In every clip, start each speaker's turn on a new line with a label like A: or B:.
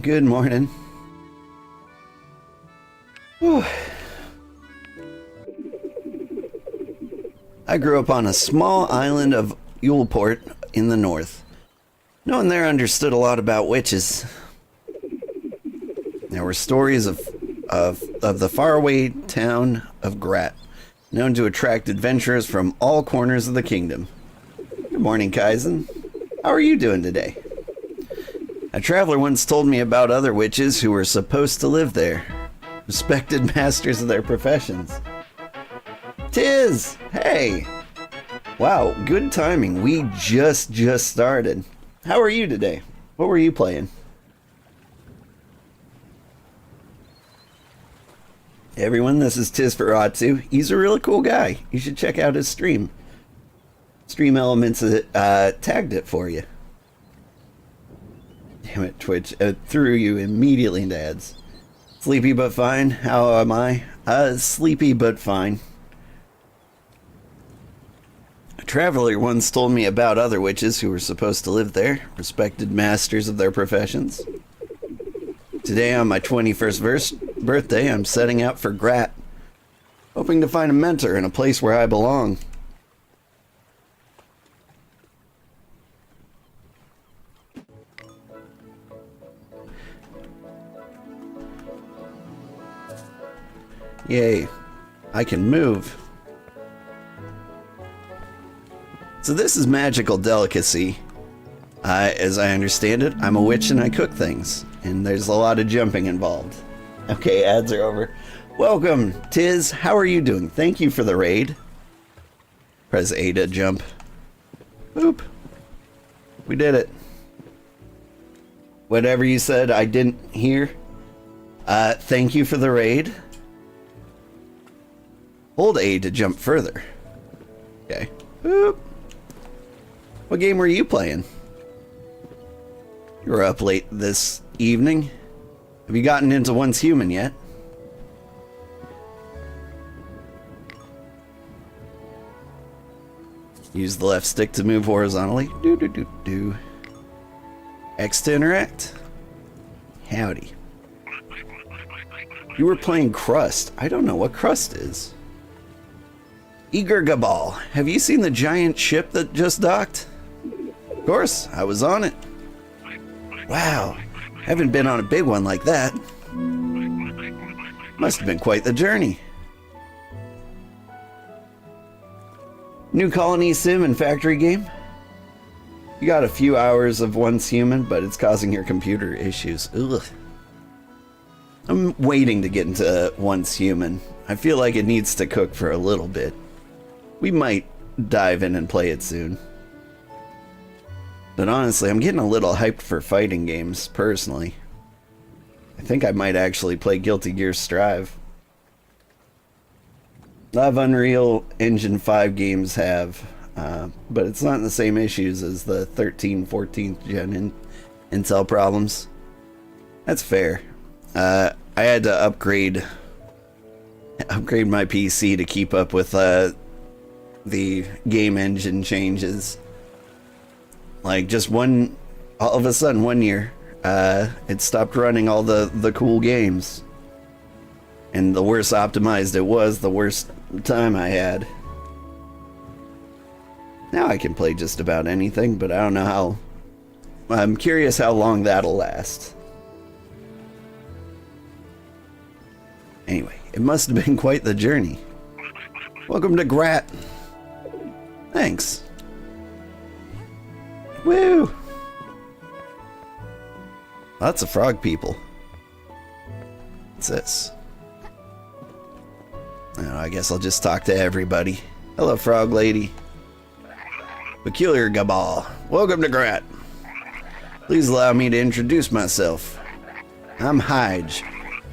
A: Good morning. Whew. I grew up on a small island of Yuleport in the north. No one there understood a lot about witches. There were stories of the faraway town of Grat, known to attract adventurers from all corners of the kingdom. Good morning, Kaizen. How are you doing today? A traveler once told me about other witches who were supposed to live there, respected masters of their professions. Tiz! Hey! Wow, good timing. We just started. How are you today? What were you playing? Hey everyone, this is Tiz for Atsu. He's a really cool guy. You should check out his stream. Stream Elements tagged it for you. Damn it, Twitch. Threw you immediately into ads. Sleepy but fine. How am I? Sleepy but fine. A traveler once told me about other witches who were supposed to live there, respected masters of their professions. Today, on my 21st birthday, I'm setting out for Grat, hoping to find a mentor in a place where I belong. Yay, I can move. So this is magical delicacy. As I understand it, I'm a witch and I cook things, and there's a lot of jumping involved. Okay, ads are over. Welcome, Tiz. How are you doing? Thank you for the raid. Press A to jump. Boop. We did it. Whatever you said, I didn't hear. Thank you for the raid. Hold A to jump further. Okay. Boop. What game were you playing? You were up late this evening. Have you gotten into Once Human yet? Use the left stick to move horizontally. Do. X to interact. Howdy. You were playing Crust. I don't know what Crust is. Eager Gabal, have you seen the giant ship that just docked? Of course, I was on it. Wow, haven't been on a big one like that. Must have been quite the journey. New colony sim and factory game? You got a few hours of Once Human, but it's causing your computer issues. Ugh. I'm waiting to get into Once Human. I feel like it needs to cook for a little bit. We might dive in and play it soon. But honestly, I'm getting a little hyped for fighting games, personally. I think I might actually play Guilty Gear Strive. A lot of Unreal Engine 5 games have, but it's not the same issues as the 13, 14th gen Intel problems. That's fair. I had to upgrade my PC to keep up with the game engine changes. Like just all of a sudden one year, it stopped running all the cool games. And the worse optimized it was, the worse time I had. Now I can play just about anything, but I don't know how. I'm curious how long that'll last. Anyway, it must have been quite the journey. Welcome to Grat. Thanks. Woo! Lots of frog people. What's this? Oh, I guess I'll just talk to everybody. Hello, frog lady. Peculiar Gabal. Welcome to Grat. Please allow me to introduce myself. I'm Hyge,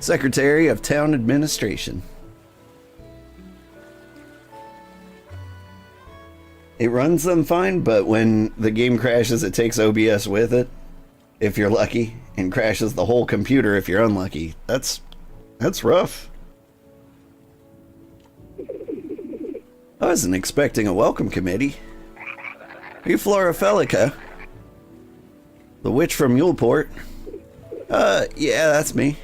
A: Secretary of Town Administration. It runs them fine, but when the game crashes, it takes OBS with it, if you're lucky, and crashes the whole computer if you're unlucky. That's rough. I wasn't expecting a welcome committee. Are you Florafelica? The witch from Yuleport? Yeah, that's me.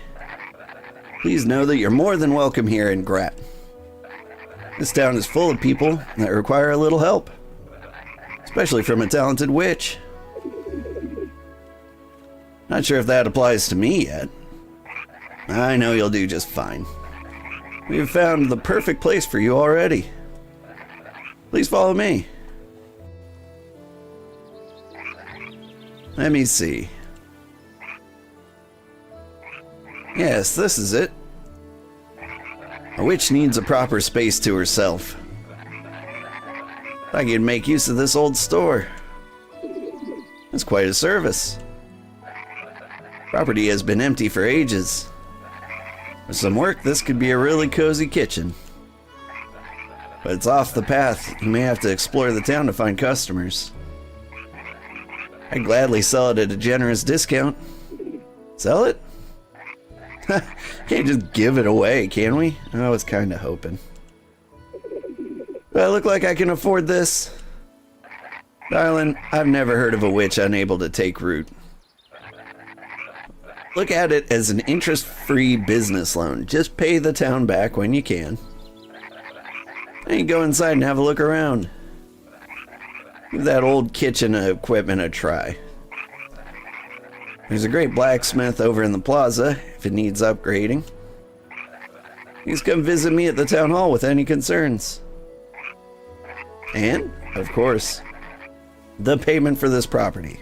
A: Please know that you're more than welcome here in Grat. This town is full of people that require a little help, especially from a talented witch. Not sure if that applies to me yet. I know you'll do just fine. We've found the perfect place for you already. Please follow me. Let me see. Yes, this is it. A witch needs a proper space to herself. I could make use of this old store. It's quite a service. Property has been empty for ages. With some work, this could be a really cozy kitchen. But it's off the path. You may have to explore the town to find customers. I'd gladly sell it at a generous discount. Sell it? Can't just give it away, can we? I was kind of hoping. Do I look like I can afford this? Darling, I've never heard of a witch unable to take root. Look at it as an interest-free business loan. Just pay the town back when you can. Then you go inside and have a look around. Give that old kitchen equipment a try. There's a great blacksmith over in the plaza if it needs upgrading. Please come visit me at the town hall with any concerns. And, of course, the payment for this property.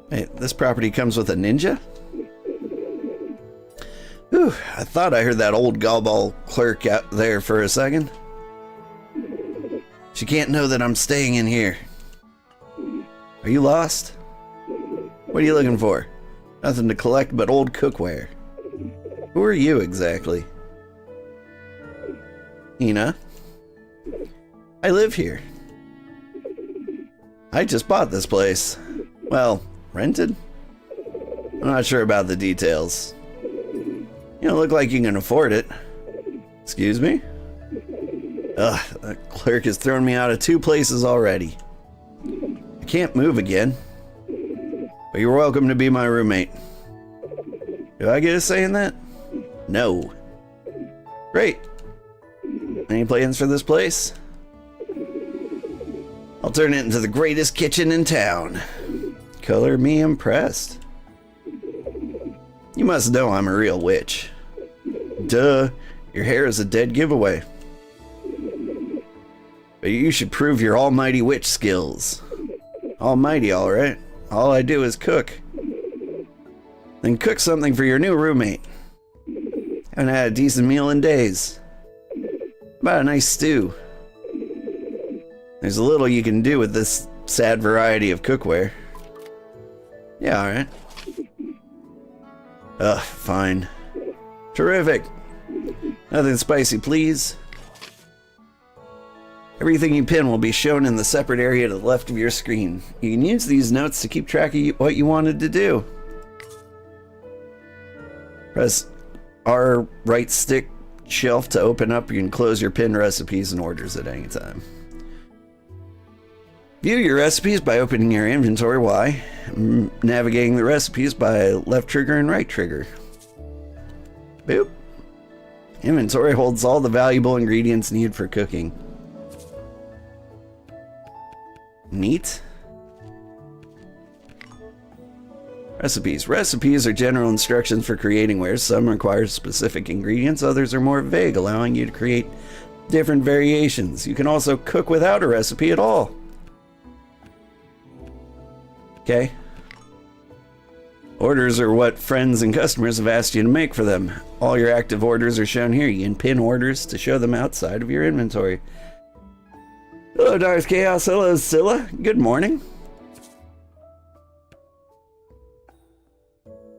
A: Hey, this property comes with a ninja? Whew, I thought I heard that old gallball clerk out there for a second. She can't know that I'm staying in here. Are you lost? What are you looking for? Nothing to collect but old cookware. Who are you exactly? Ina? I live here. I just bought this place. Well, rented? I'm not sure about the details. You don't look like you can afford it. Excuse me? Ugh, that clerk has thrown me out of 2 places already. I can't move again. But you're welcome to be my roommate. Do I get a say in that? No. Great. Any plans for this place? I'll turn it into the greatest kitchen in town. Color me impressed. You must know I'm a real witch. Duh, your hair is a dead giveaway. But you should prove your almighty witch skills. Almighty, alright. All I do is cook. Then cook something for your new roommate. Haven't had a decent meal in days. About a nice stew. There's a little you can do with this sad variety of cookware. Yeah, alright. Ugh, fine. Terrific. Nothing spicy, please. Everything you pin will be shown in the separate area to the left of your screen. You can use these notes to keep track of what you wanted to do. Press R right stick shelf to open up. You can close your pinned recipes and orders at any time. View your recipes by opening your inventory Y, navigating the recipes by left trigger and right trigger. Boop. Inventory holds all the valuable ingredients needed for cooking. Neat. Recipes. Recipes are general instructions for creating wares. Some require specific ingredients, others are more vague, allowing you to create different variations. You can also cook without a recipe at all. Okay. Orders are what friends and customers have asked you to make for them. All your active orders are shown here. You can pin orders to show them outside of your inventory. Hello, Darth Chaos. Hello, Scylla. Good morning.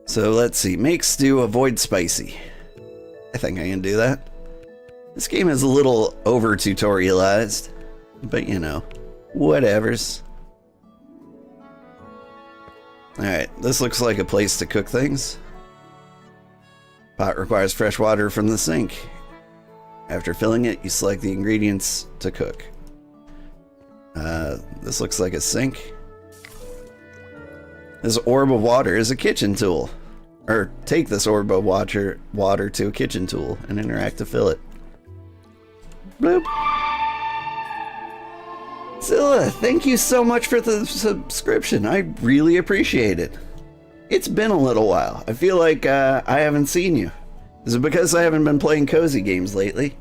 A: So let's see. Make stew, avoid spicy. I think I can do that. This game is a little over tutorialized, but you know, whatevers. Alright, this looks like a place to cook things. Pot requires fresh water from the sink. After filling it, you select the ingredients to cook. This looks like a sink. This orb of water is a kitchen tool. Or take this orb of water to a kitchen tool and interact to fill it. Bloop. Zilla, thank you so much for the subscription. I really appreciate it. It's been a little while. I feel like I haven't seen you. Is it because I haven't been playing cozy games lately?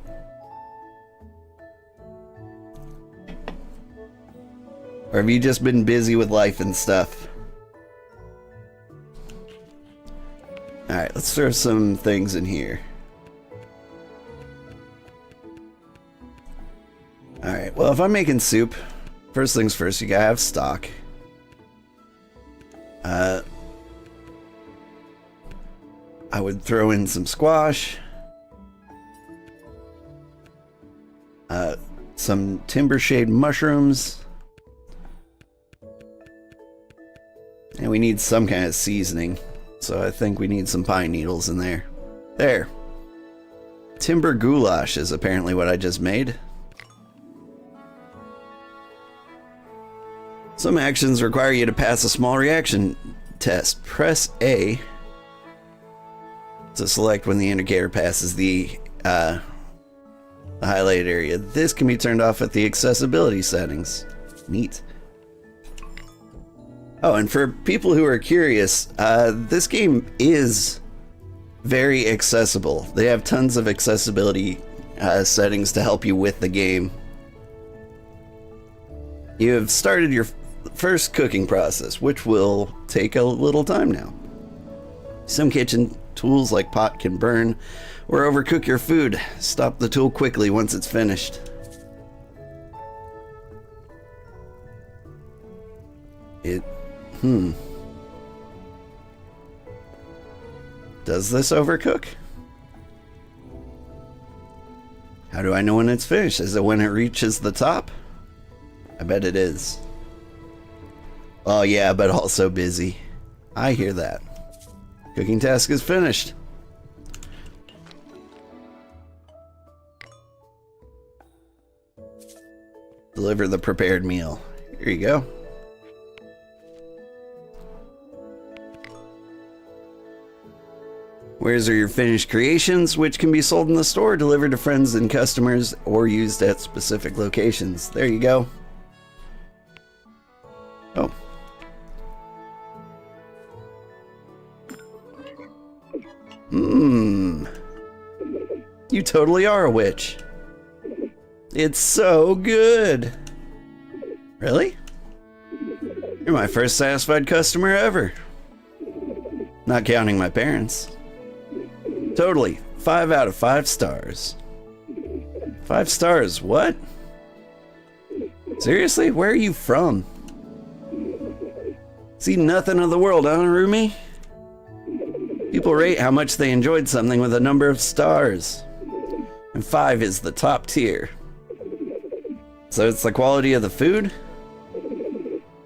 A: Or have you just been busy with life and stuff? Alright, let's throw some things in here. Alright, well, if I'm making soup, first things first, you gotta have stock. I would throw in some squash. Some timber shade mushrooms. And we need some kind of seasoning. So I think we need some pine needles in there. There. Timber goulash is apparently what I just made. Some actions require you to pass a small reaction test. Press A to select when the indicator passes the highlighted area. This can be turned off at the accessibility settings. Neat. Oh, and for people who are curious, this game is very accessible. They have tons of accessibility settings to help you with the game. You have started your first cooking process, which will take a little time now. Some kitchen tools like pot can burn or overcook your food. Stop the tool quickly once it's finished. Does this overcook? How do I know when it's finished? Is it when it reaches the top? I bet it is. Oh yeah, but also busy. I hear that. Cooking task is finished. Deliver the prepared meal. Here you go. Where's are your finished creations, which can be sold in the store, delivered to friends and customers, or used at specific locations. There you go. Oh. You totally are a witch. It's so good. Really? You're my first satisfied customer ever. Not counting my parents. Totally. 5 out of 5 stars. 5 stars, what? Seriously? Where are you from? See nothing of the world, huh, Rumi? People rate how much they enjoyed something with a number of stars. And 5 is the top tier. So it's the quality of the food?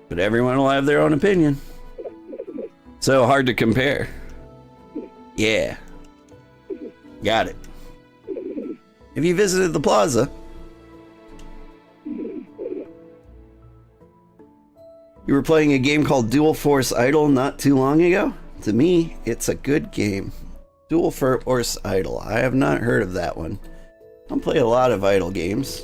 A: But everyone will have their own opinion. So hard to compare. Yeah. Got it. Have you visited the plaza? You were playing a game called Dual Force Idol not too long ago? To me, it's a good game. Dual Force Idol. I have not heard of that one. I don't play a lot of idle games.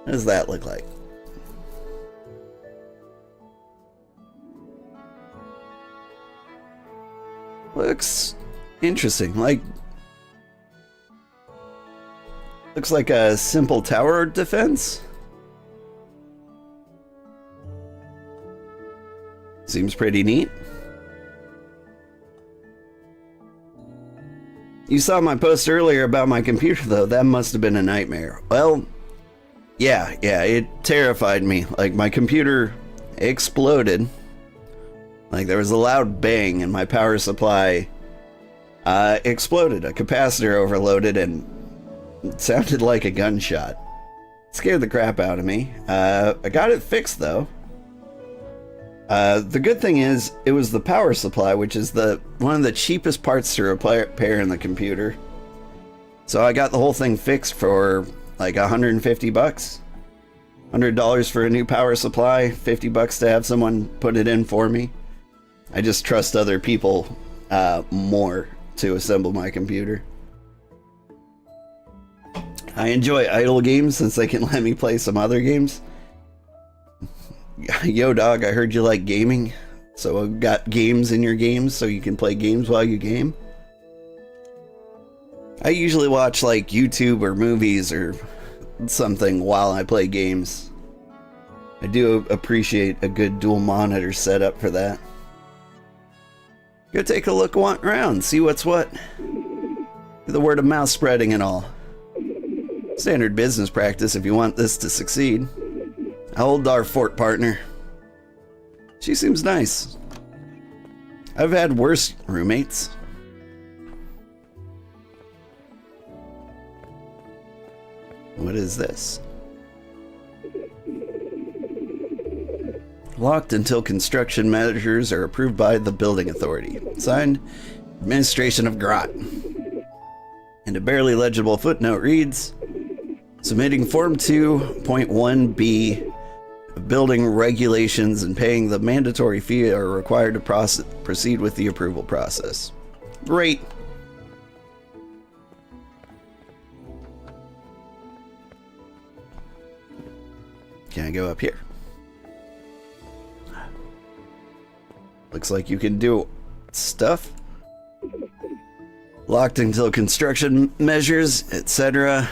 A: What does that look like? Looks interesting. Looks like a simple tower defense. Seems pretty neat. You saw my post earlier about my computer though. That must have been a nightmare. Well, yeah, it terrified me. Like, my computer exploded. Like, there was a loud bang and my power supply exploded. A capacitor overloaded and it sounded like a gunshot. It scared the crap out of me. I got it fixed though. The good thing is, it was the power supply, which is one of the cheapest parts to repair in the computer. So I got the whole thing fixed for like 150 bucks. $100 for a new power supply, 50 bucks to have someone put it in for me. I just trust other people more to assemble my computer. I enjoy idle games since they can let me play some other games. Yo dog, I heard you like gaming, so I've got games in your games so you can play games while you game. I usually watch like YouTube or movies or something while I play games. I do appreciate a good dual monitor setup for that. Go take a look around, see what's what. The word of mouth spreading and all. Standard business practice if you want this to succeed. How old our fort partner? She seems nice. I've had worse roommates. What is this? Locked until construction measures are approved by the building authority. Signed, Administration of Grot. And a barely legible footnote reads, submitting Form 2.1b of building regulations and paying the mandatory fee are required to proceed with the approval process. Great. Can I go up here? Looks like you can do stuff. Locked until construction measures, etc.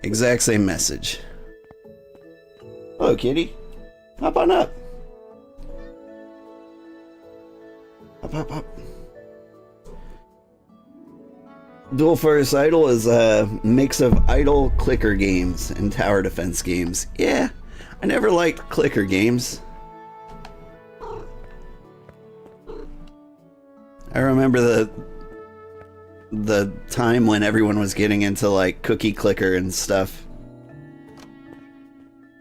A: Exact same message. Hello, kitty. Hop on up. Up. Dual Force Idle is a mix of idle clicker games and tower defense games. Yeah, I never liked clicker games. I remember the time when everyone was getting into like cookie clicker and stuff.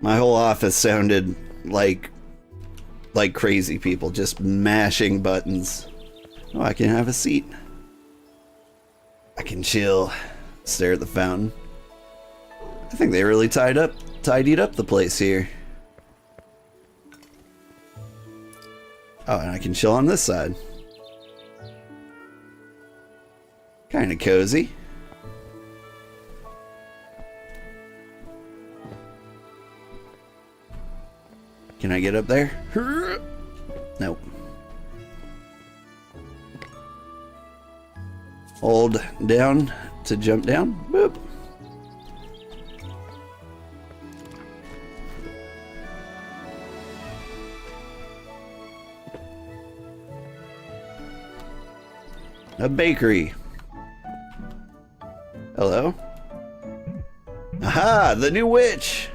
A: My whole office sounded like crazy people just mashing buttons. Oh, I can have a seat. I can chill, stare at the fountain. I think they really tidied up the place here. Oh, and I can chill on this side. Kinda cozy. Can I get up there? Nope. Hold down to jump down. Boop. A bakery. Hello? Aha! The new witch!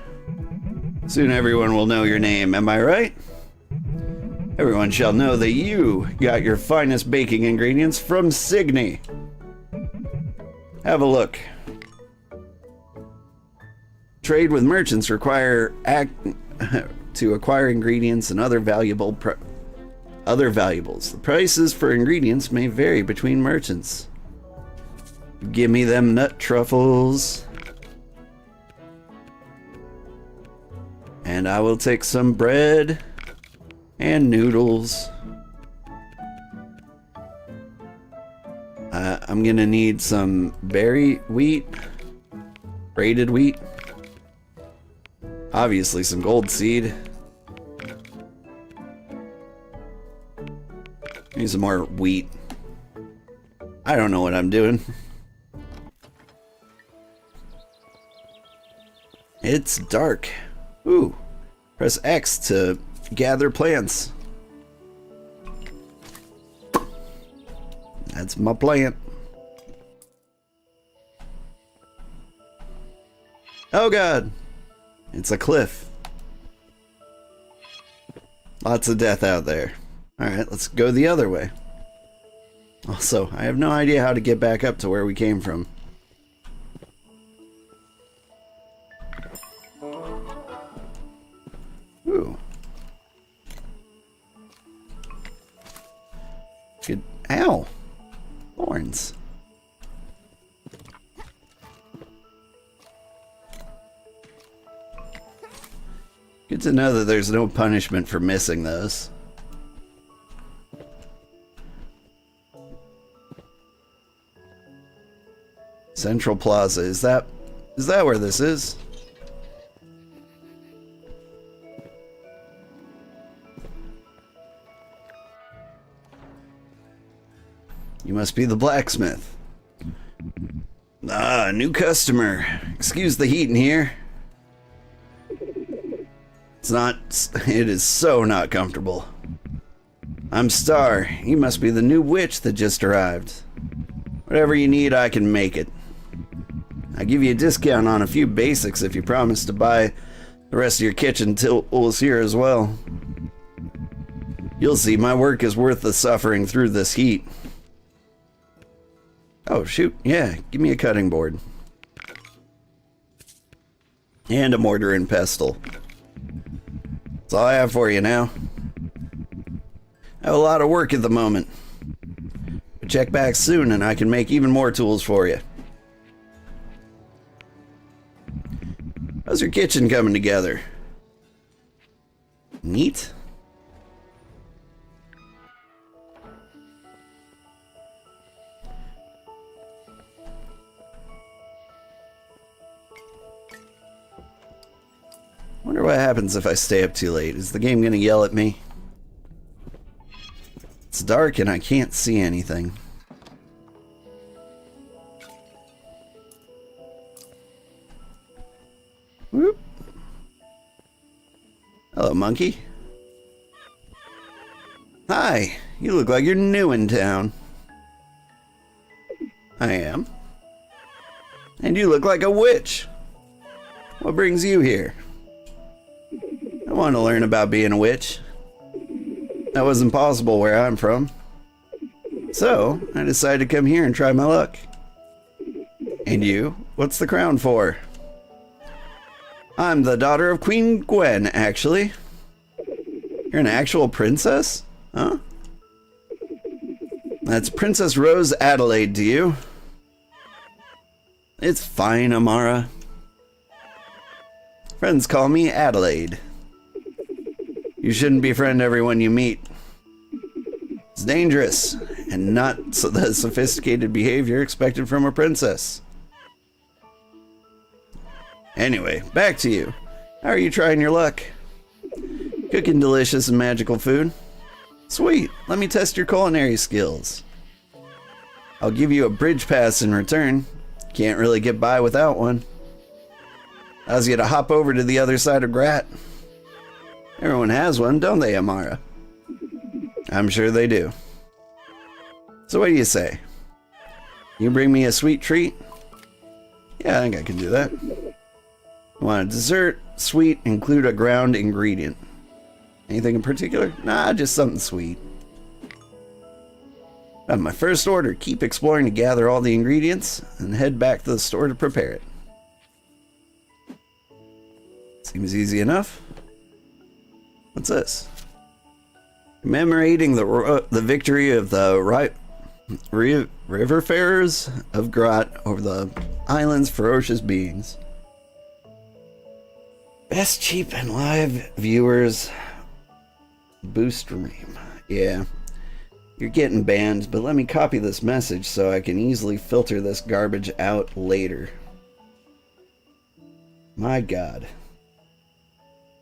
A: Soon everyone will know your name, am I right? Everyone shall know that you got your finest baking ingredients from Signy. Have a look. Trade with merchants require to acquire ingredients and other valuables. The prices for ingredients may vary between merchants. Give me them nut truffles. And I will take some bread and noodles. I'm gonna need some berry wheat, braided wheat, obviously some gold seed. Need some more wheat. I don't know what I'm doing. It's dark. Ooh. Press X to gather plants. That's my plant. Oh god. It's a cliff. Lots of death out there. Alright, let's go the other way. Also, I have no idea how to get back up to where we came from. Ooh. Good. Ow! Thorns. Good to know that there's no punishment for missing those. Central Plaza, is that where this is? You must be the blacksmith. Ah, new customer. Excuse the heat in here. It is so not comfortable. I'm Star. You must be the new witch that just arrived. Whatever you need, I can make it. I give you a discount on a few basics if you promise to buy the rest of your kitchen tools here as well. You'll see my work is worth the suffering through this heat. Oh shoot, yeah, give me a cutting board. And a mortar and pestle. That's all I have for you now. I have a lot of work at the moment. But check back soon and I can make even more tools for you. How's your kitchen coming together? Neat? Wonder what happens if I stay up too late. Is the game gonna yell at me? It's dark and I can't see anything. Whoop. Hello, monkey. Hi, you look like you're new in town. I am. And you look like a witch. What brings you here? I want to learn about being a witch. That wasn't possible where I'm from. So, I decided to come here and try my luck. And you? What's the crown for? I'm the daughter of Queen Gwen, actually. You're an actual princess? Huh? That's Princess Rose Adelaide to you. It's fine, Amara. Friends call me Adelaide. You shouldn't befriend everyone you meet. It's dangerous, and not the sophisticated behavior expected from a princess. Anyway, back to you. How are you trying your luck? Cooking delicious and magical food? Sweet, let me test your culinary skills. I'll give you a bridge pass in return. Can't really get by without one. Allows you to hop over to the other side of Grat. Everyone has one, don't they, Amara? I'm sure they do. So what do you say? You bring me a sweet treat? Yeah, I think I can do that. Want a dessert, sweet, include a ground ingredient. Anything in particular? Nah, just something sweet. On my first order, keep exploring to gather all the ingredients and head back to the store to prepare it. Seems easy enough. What's this? Commemorating the victory of the riverfarers of Grat over the island's ferocious beings. Best cheap and live viewers boost stream. Yeah. You're getting banned, but let me copy this message so I can easily filter this garbage out later. My God.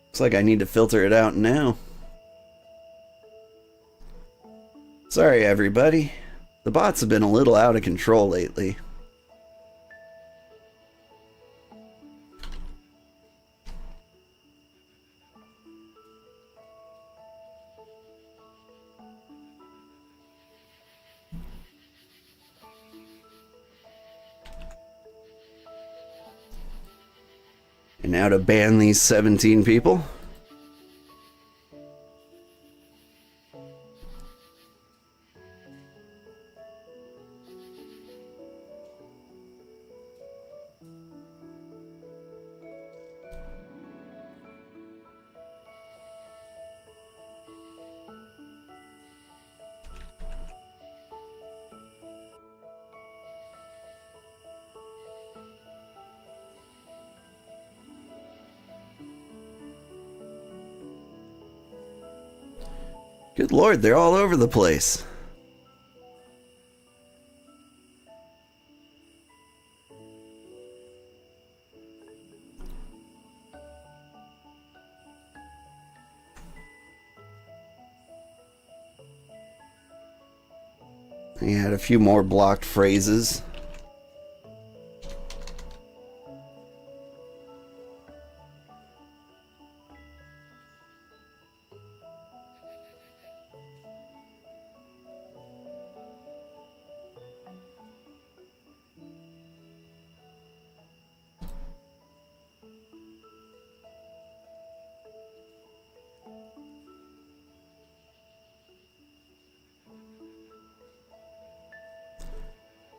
A: Looks like I need to filter it out now. Sorry, everybody. The bots have been a little out of control lately. And now to ban these 17 people. Good lord, they're all over the place. He had a few more blocked phrases.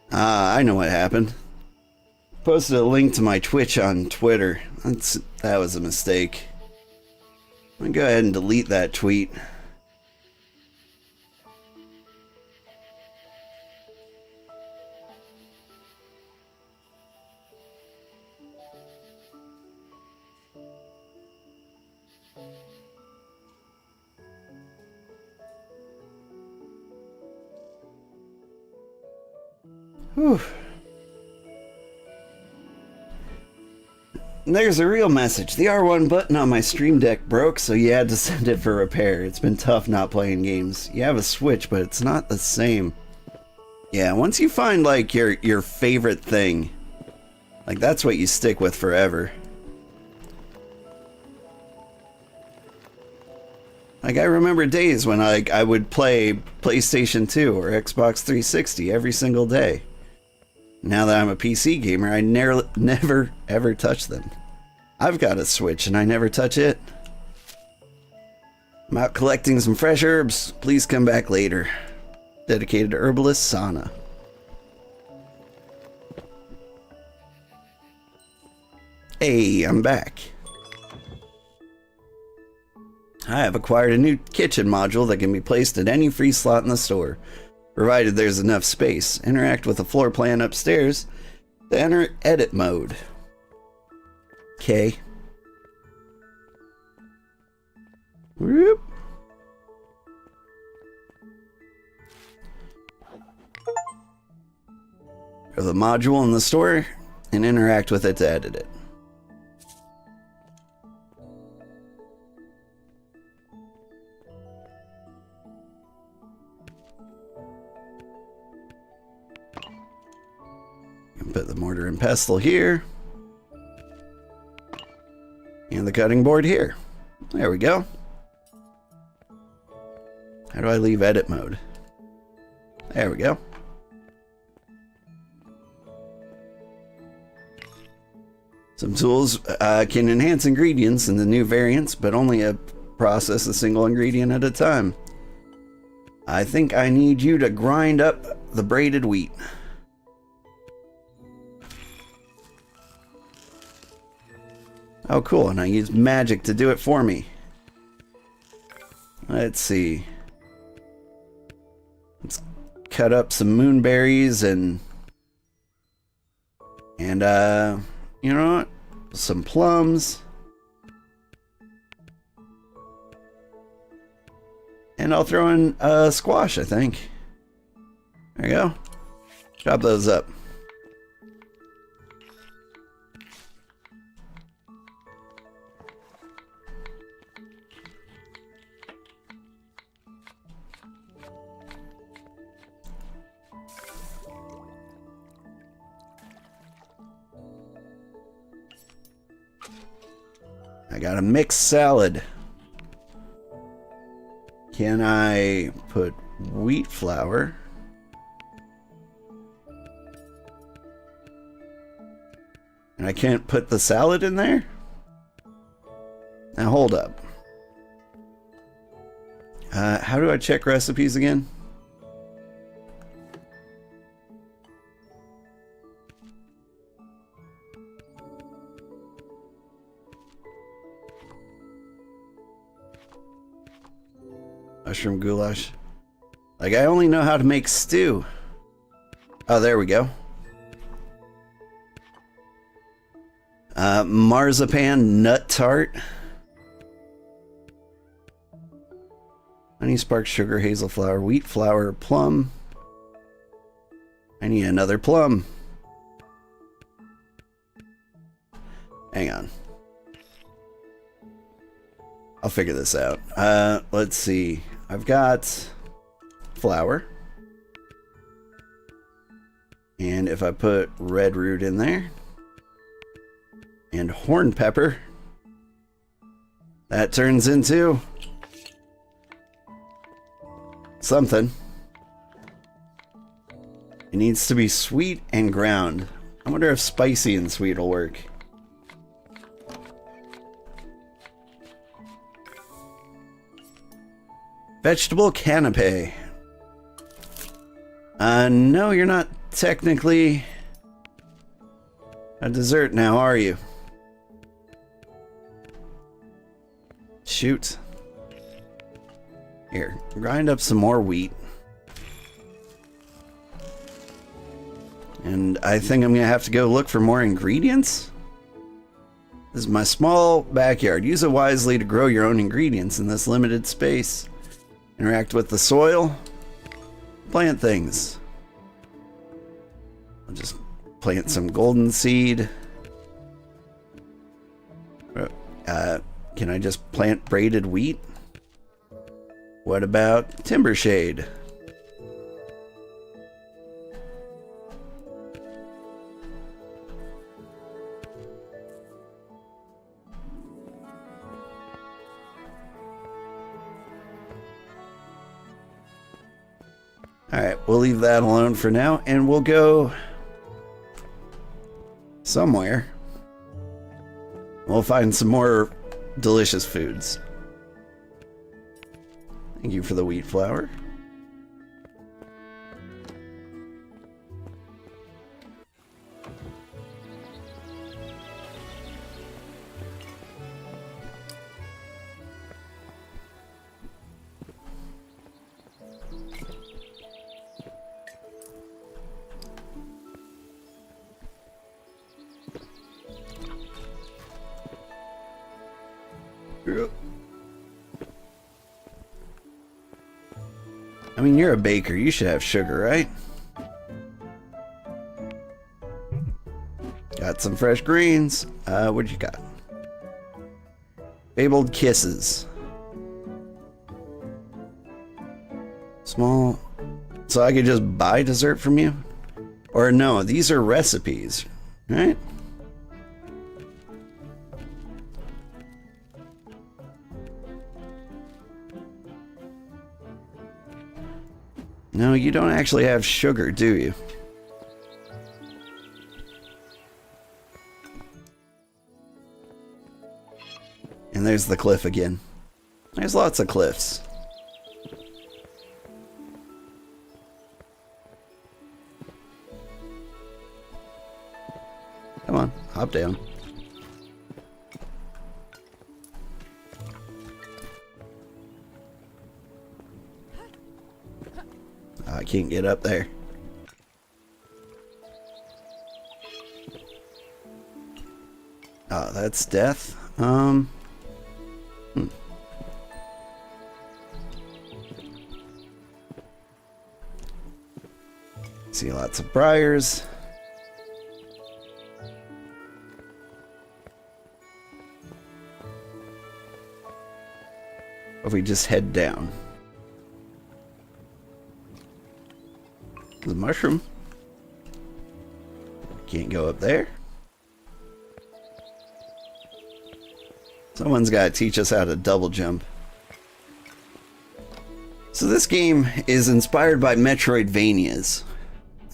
A: I know what happened. Posted a link to my Twitch on Twitter. That was a mistake. I'm gonna go ahead and delete that tweet. Whew. There's a real message. The R1 button on my Stream Deck broke, so you had to send it for repair. It's been tough not playing games. You have a Switch, but it's not the same. Yeah, once you find like your favorite thing, like that's what you stick with forever. Like I remember days when I would play PlayStation 2 or Xbox 360 every single day. Now that I'm a PC gamer, I never ever touch them. I've got a Switch and I never touch it. I'm out collecting some fresh herbs. Please come back later. Dedicated to herbalist Sana. Hey, I'm back. I have acquired a new kitchen module that can be placed at any free slot in the store, provided there's enough space. Interact with the floor plan upstairs to enter edit mode. Okay. Whoop. Go to the module in the store and interact with it to edit it. Put the mortar and pestle here. And the cutting board here. There we go. How do I leave edit mode? There we go. Some tools can enhance ingredients in the new variants, but only process a single ingredient at a time. I think I need you to grind up the braided wheat. Oh, cool, and I used magic to do it for me. Let's see. Let's cut up some moonberries and you know what? Some plums. And I'll throw in squash, I think. There you go. Chop those up. I got a mixed salad. Can I put wheat flour? And I can't put the salad in there? Now hold up. How do I check recipes again? Mushroom goulash. Like, I only know how to make stew. Oh, there we go. Marzipan nut tart. I Honey, spark, sugar, hazel flour, wheat flour, plum. I need another plum. Hang on. I'll figure this out. Let's see. I've got flour. And if I put red root in there and horn pepper, that turns into something. It needs to be sweet and ground. I wonder if spicy and sweet will work. Vegetable canapé. No, you're not technically a dessert now, are you? Shoot. Here, grind up some more wheat. And I think I'm gonna have to go look for more ingredients. This is my small backyard. Use it wisely to grow your own ingredients in this limited space. Interact with the soil. Plant things. I'll just plant some golden seed. Can I just plant braided wheat? What about timber shade? Alright, we'll leave that alone for now, and we'll go somewhere. We'll find some more delicious foods. Thank you for the wheat flour. I mean, you're a baker. You should have sugar, right? Got some fresh greens. What you got? Fabled kisses. Small. So I could just buy dessert from you? Or no, these are recipes, right? No, you don't actually have sugar, do you? And there's the cliff again. There's lots of cliffs. Come on, hop down. I can't get up there. Oh, that's death. See lots of briars. If we just head down. The mushroom. Can't go up there. Someone's got to teach us how to double jump. So this game is inspired by Metroidvanias.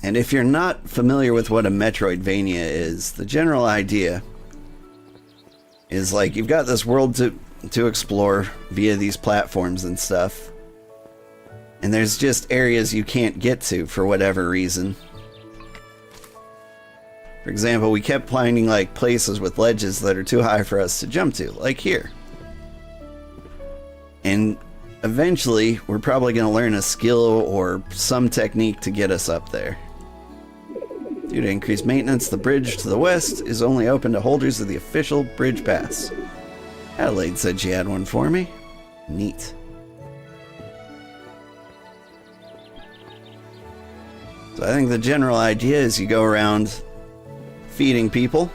A: And if you're not familiar with what a Metroidvania is, the general idea is like you've got this world to explore via these platforms and stuff. And there's just areas you can't get to for whatever reason. For example, we kept finding like places with ledges that are too high for us to jump to, like here. And eventually, we're probably going to learn a skill or some technique to get us up there. Due to increased maintenance, the bridge to the west is only open to holders of the official bridge pass. Adelaide said she had one for me. Neat. So I think the general idea is you go around feeding people.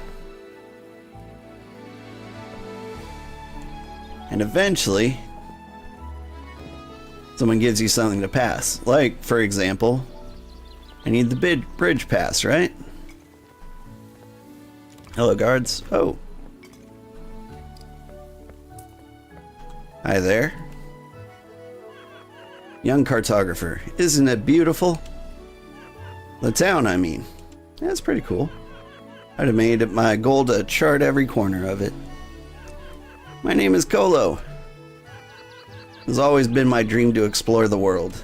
A: And eventually, someone gives you something to pass. Like, for example, I need the bridge pass, right? Hello, guards. Oh. Hi there. Young cartographer. Isn't it beautiful? The town, I mean. Yeah, it's pretty cool. I'd have made it my goal to chart every corner of it. My name is Kolo. It's always been my dream to explore the world.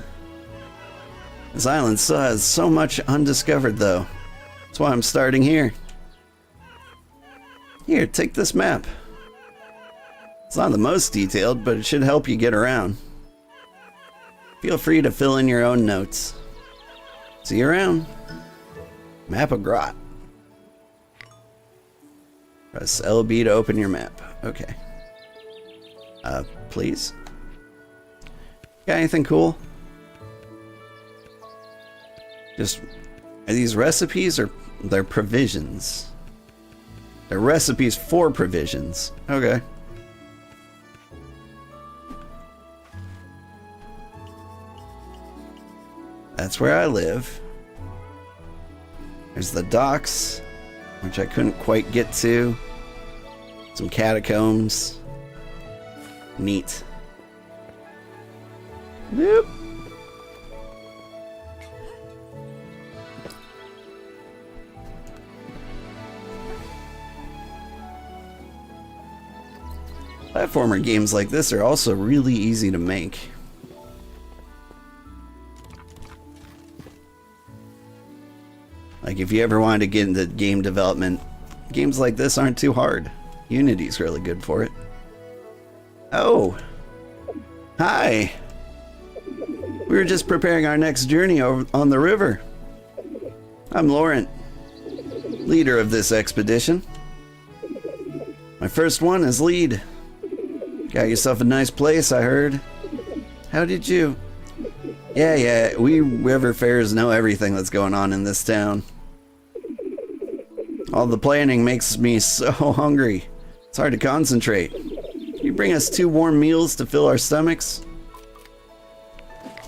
A: This island still has so much undiscovered, though. That's why I'm starting here. Here, take this map. It's not the most detailed, but it should help you get around. Feel free to fill in your own notes. See you around. Map of Grot. Press LB to open your map. Okay. Please? Got anything cool? Just, are these recipes or they're provisions? They're recipes for provisions. Okay. That's where I live. There's the docks, which I couldn't quite get to. Some catacombs. Neat. Nope. Platformer games like this are also really easy to make. Like if you ever wanted to get into game development, games like this aren't too hard. Unity's really good for it. Oh. Hi. We were just preparing our next journey over on the river. I'm Laurent, leader of this expedition. My first one as lead. Got yourself a nice place, I heard. How did you? Yeah, we riverfarers know everything that's going on in this town. All the planning makes me so hungry. It's hard to concentrate. Can you bring us 2 warm meals to fill our stomachs?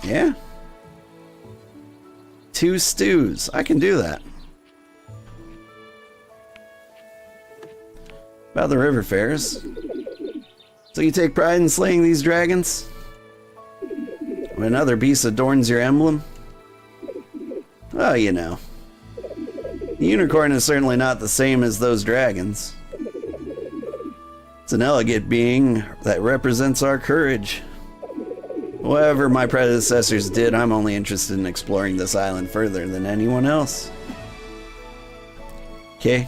A: Yeah. 2 stews. I can do that. About the riverfarers. So you take pride in slaying these dragons? When another beast adorns your emblem? Well, you know. The unicorn is certainly not the same as those dragons. It's an elegant being that represents our courage. Whatever my predecessors did, I'm only interested in exploring this island further than anyone else. Okay.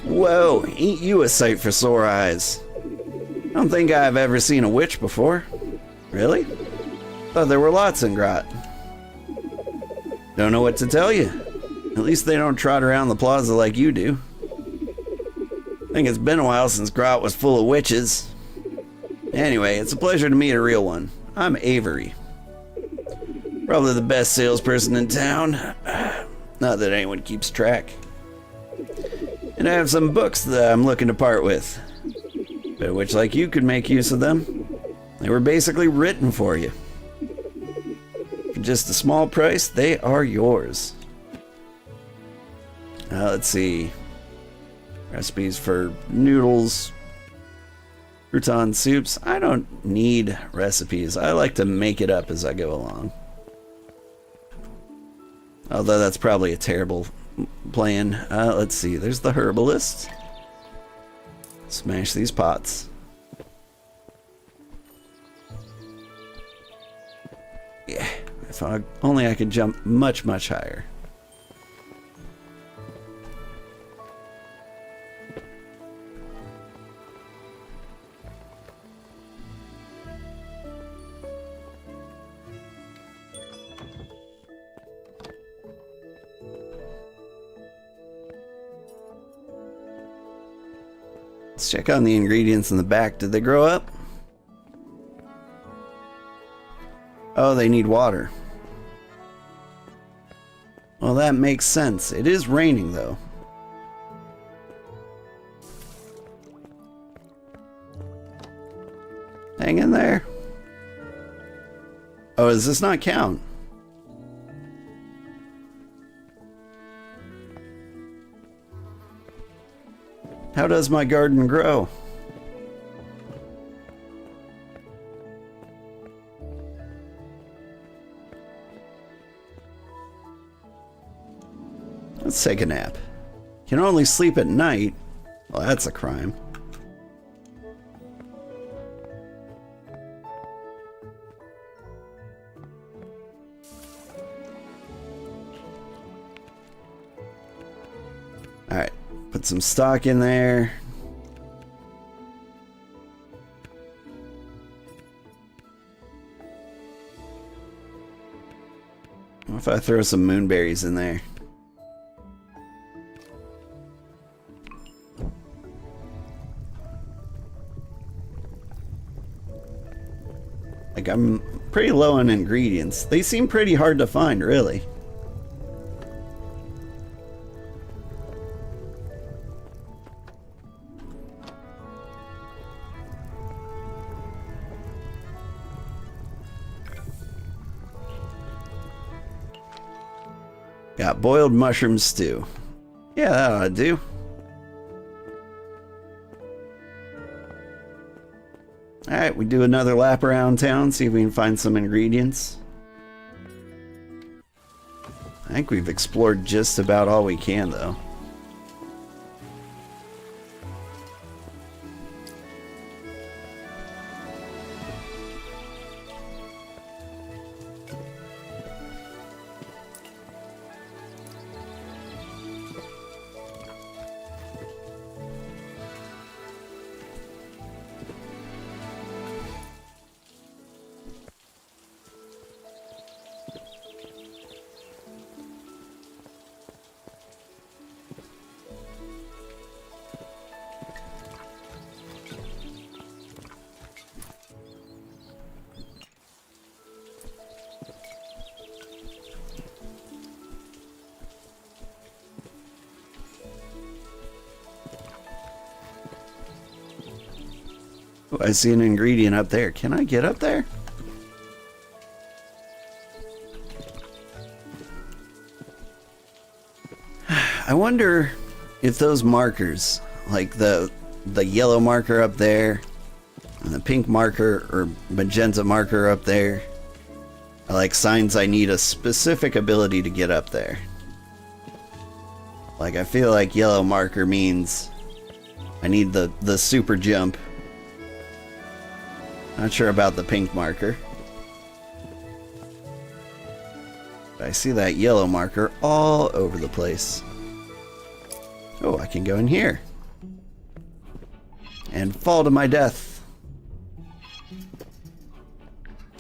A: Whoa, ain't you a sight for sore eyes? I don't think I've ever seen a witch before. Really? Thought there were lots in Grot. Don't know what to tell you. At least they don't trot around the plaza like you do. I think it's been a while since Grot was full of witches. Anyway, it's a pleasure to meet a real one. I'm Avery. Probably the best salesperson in town. Not that anyone keeps track. And I have some books that I'm looking to part with. But which, like you, could make use of them. They were basically written for you. For just a small price, they are yours. Let's see. Recipes for noodles, crouton soups. I don't need recipes. I like to make it up as I go along. Although that's probably a terrible plan. Let's see. There's the herbalist. Smash these pots. Yeah. If only I could jump much, much higher. Let's check on the ingredients in the back. Did they grow up? Oh, they need water. Well, that makes sense. It is raining, though. Hang in there. Oh, does this not count? How does my garden grow? Let's take a nap. Can only sleep at night. Well, that's a crime. Alright, put some stock in there. What if I throw some moonberries in there? Like, I'm pretty low on ingredients. They seem pretty hard to find, really. Got boiled mushroom stew. Yeah, that ought to do. Alright, we do another lap around town, see if we can find some ingredients. I think we've explored just about all we can, though. Oh, I see an ingredient up there. Can I get up there? I wonder if those markers, like the yellow marker up there, and the pink marker or magenta marker up there, are like signs I need a specific ability to get up there. Like, I feel like yellow marker means I need the super jump. Not sure about the pink marker. But I see that yellow marker all over the place. Oh, I can go in here. And fall to my death.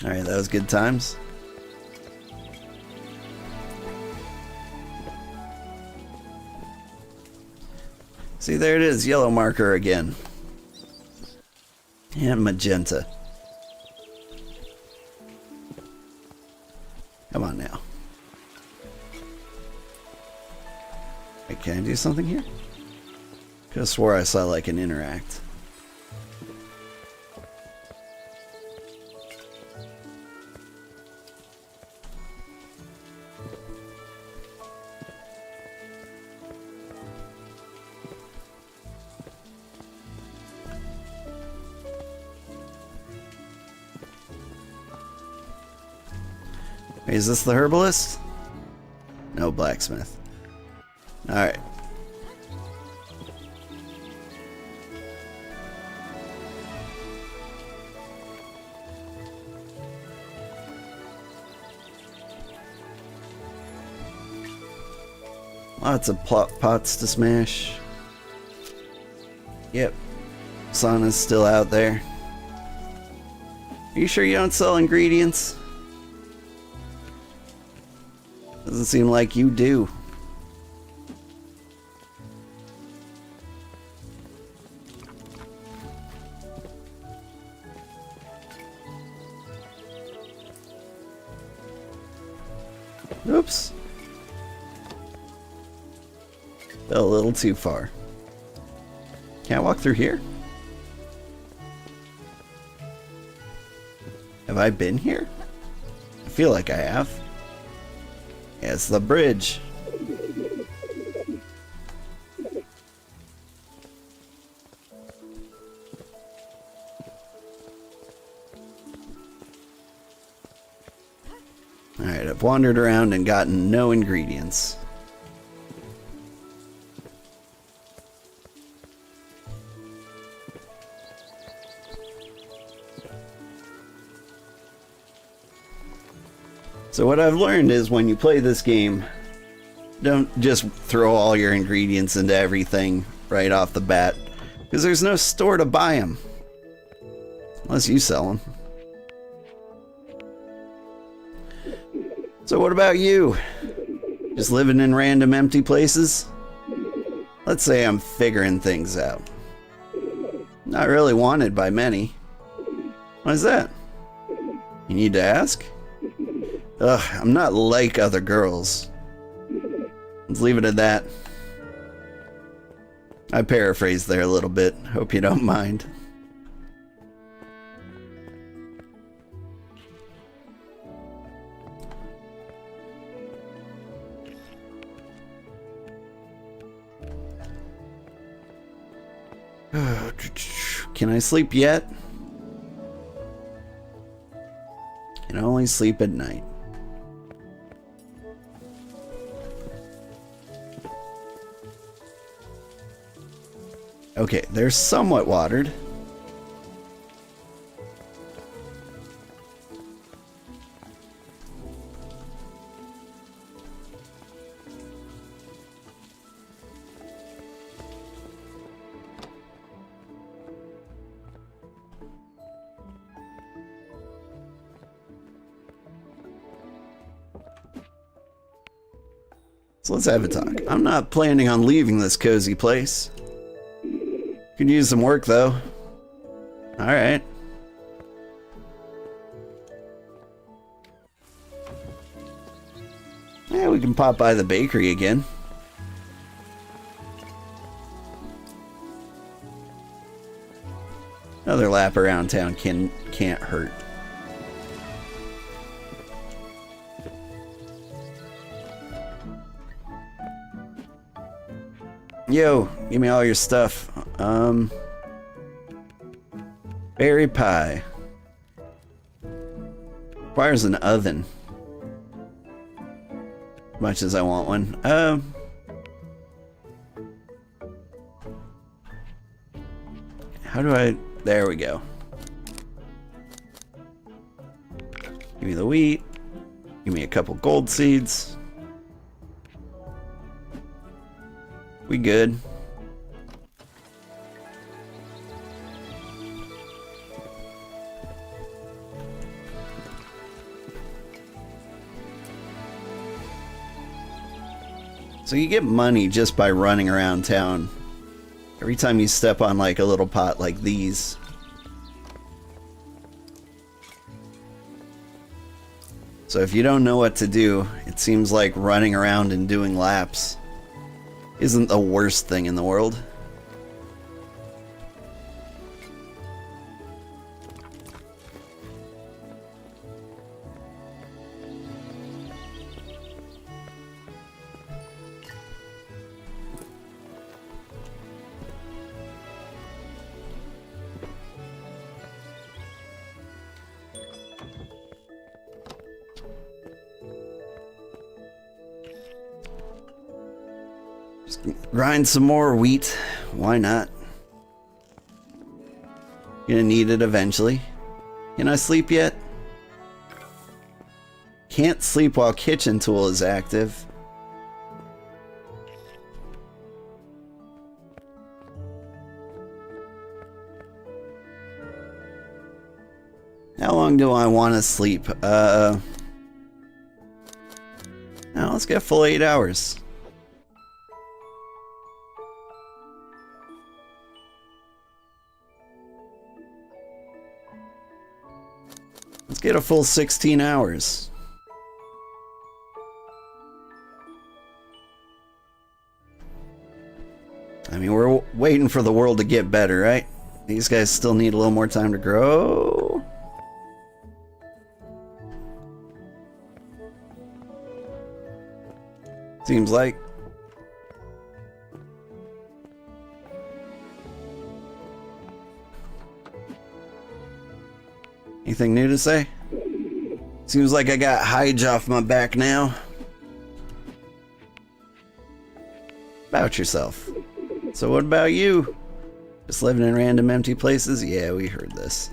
A: Alright, that was good times. See, there it is, yellow marker again. And magenta. Come on now. Wait, can I do something here? Could have swore I saw like an interact. Is this the herbalist? No, blacksmith. Alright. Lots of pots to smash. Yep. Sauna's still out there. Are you sure you don't sell ingredients? Doesn't seem like you do. Oops. Fell a little too far. Can't walk through here? Have I been here? I feel like I have. Yeah, it's the bridge. Alright, I've wandered around and gotten no ingredients. So what I've learned is when you play this game, don't just throw all your ingredients into everything right off the bat, because there's no store to buy them. Unless you sell them. So what about you? Just living in random empty places? Let's say I'm figuring things out. Not really wanted by many. Why is that? You need to ask? Ugh, I'm not like other girls. Let's leave it at that. I paraphrased there a little bit. Hope you don't mind. Can I sleep yet? Can only sleep at night. Okay, they're somewhat watered. So let's have a talk. I'm not planning on leaving this cozy place. Could use some work though. Alright. Yeah, we can pop by the bakery again. Another lap around town can't hurt. Yo, give me all your stuff. Berry pie. Requires an oven. Much as I want one. How do I... There we go. Give me the wheat. Give me a couple gold seeds. We good. So you get money just by running around town. Every time you step on like a little pot like these. So if you don't know what to do, it seems like running around and doing laps isn't the worst thing in the world. Just grind some more wheat. Why not? Gonna need it eventually. Can I sleep yet? Can't sleep while kitchen tool is active. How long do I want to sleep? Now let's get full 8 hours. Let's get a full 16 hours. waiting for the world to get better, right? These guys still need a little more time to grow. Seems like. Anything new to say? Seems like I got hides off my back now. About yourself. So what about you? Just living in random empty places? Yeah, we heard this.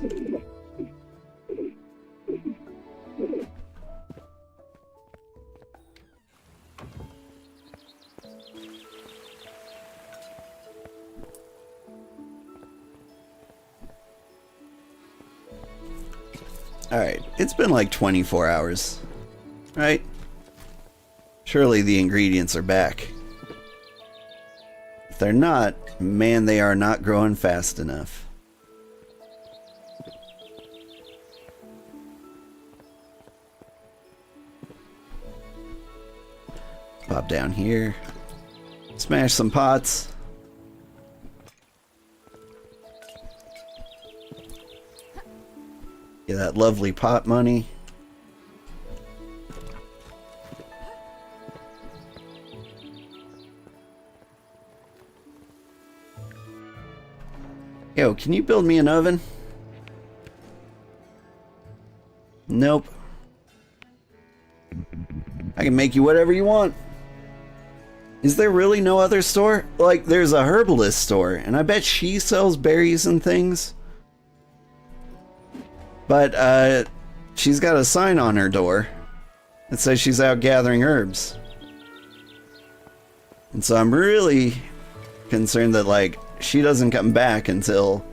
A: Alright, it's been like 24 hours, right? Surely the ingredients are back. If they're not, man, they are not growing fast enough. Pop down here. Smash some pots. Get that lovely pot money. Yo, can you build me an oven? Nope. I can make you whatever you want. Is there really no other store? Like, there's a herbalist store, and I bet she sells berries and things. But, she's got a sign on her door that says she's out gathering herbs. And so I'm really concerned that, like, she doesn't come back until,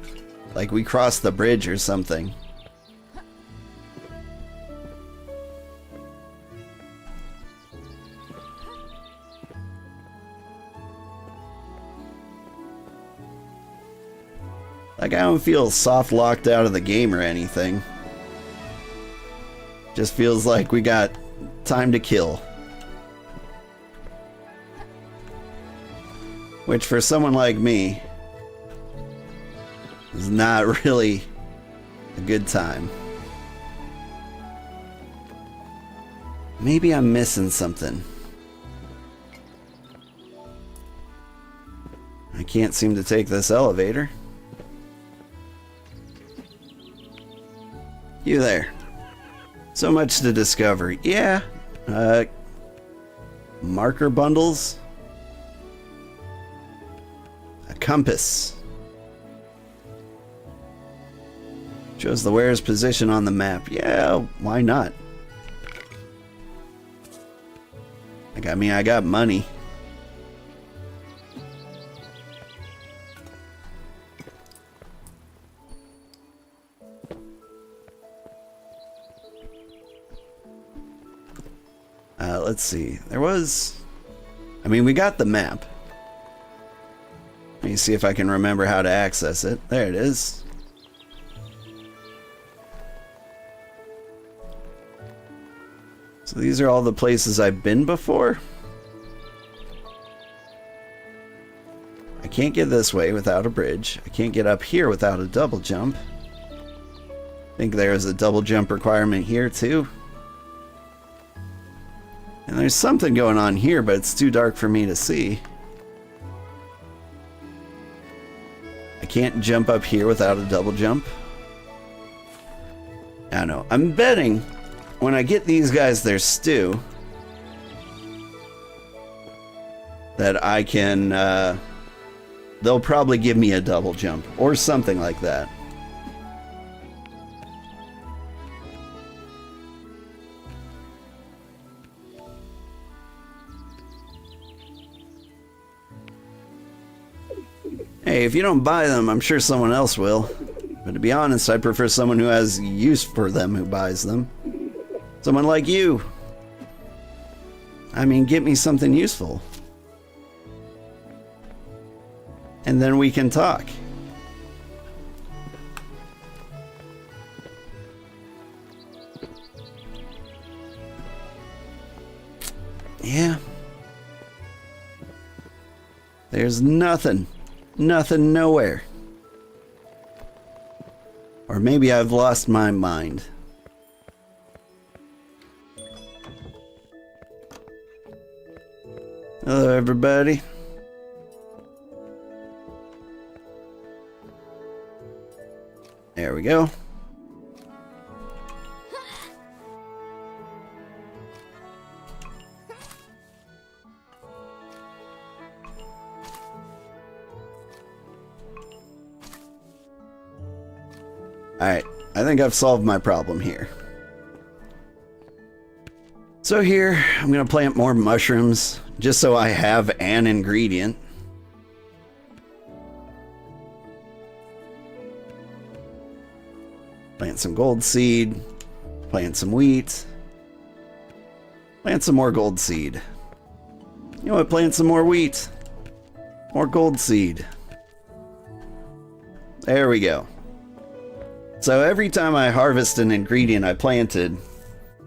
A: like, we cross the bridge or something. Like, I don't feel soft locked out of the game or anything. Just feels like we got time to kill. Which for someone like me is not really a good time. Maybe I'm missing something. I can't seem to take this elevator. You there. So much to discover. Yeah. Marker bundles. A compass. Shows the wearer's position on the map. Yeah, why not? I mean, I got money. Let's see. There was... I mean, we got the map. Let me see if I can remember how to access it. There it is. So these are all the places I've been before. I can't get this way without a bridge. I can't get up here without a double jump. I think there's a double jump requirement here too. And there's something going on here, but it's too dark for me to see. I can't jump up here without a double jump. I don't know. I'm betting when I get these guys their stew that I can, they'll probably give me a double jump or something like that. Hey, if you don't buy them, I'm sure someone else will. But to be honest, I prefer someone who has use for them who buys them. Someone like you. I mean, get me something useful. And then we can talk. Yeah. There's nothing. Nothing nowhere. Or maybe I've lost my mind. Hello, everybody. There we go. Alright, I think I've solved my problem here. So here, I'm gonna plant more mushrooms, just so I have an ingredient. Plant some gold seed, plant some wheat, plant some more gold seed. You know what, plant some more wheat, more gold seed. There we go. So every time I harvest an ingredient I planted,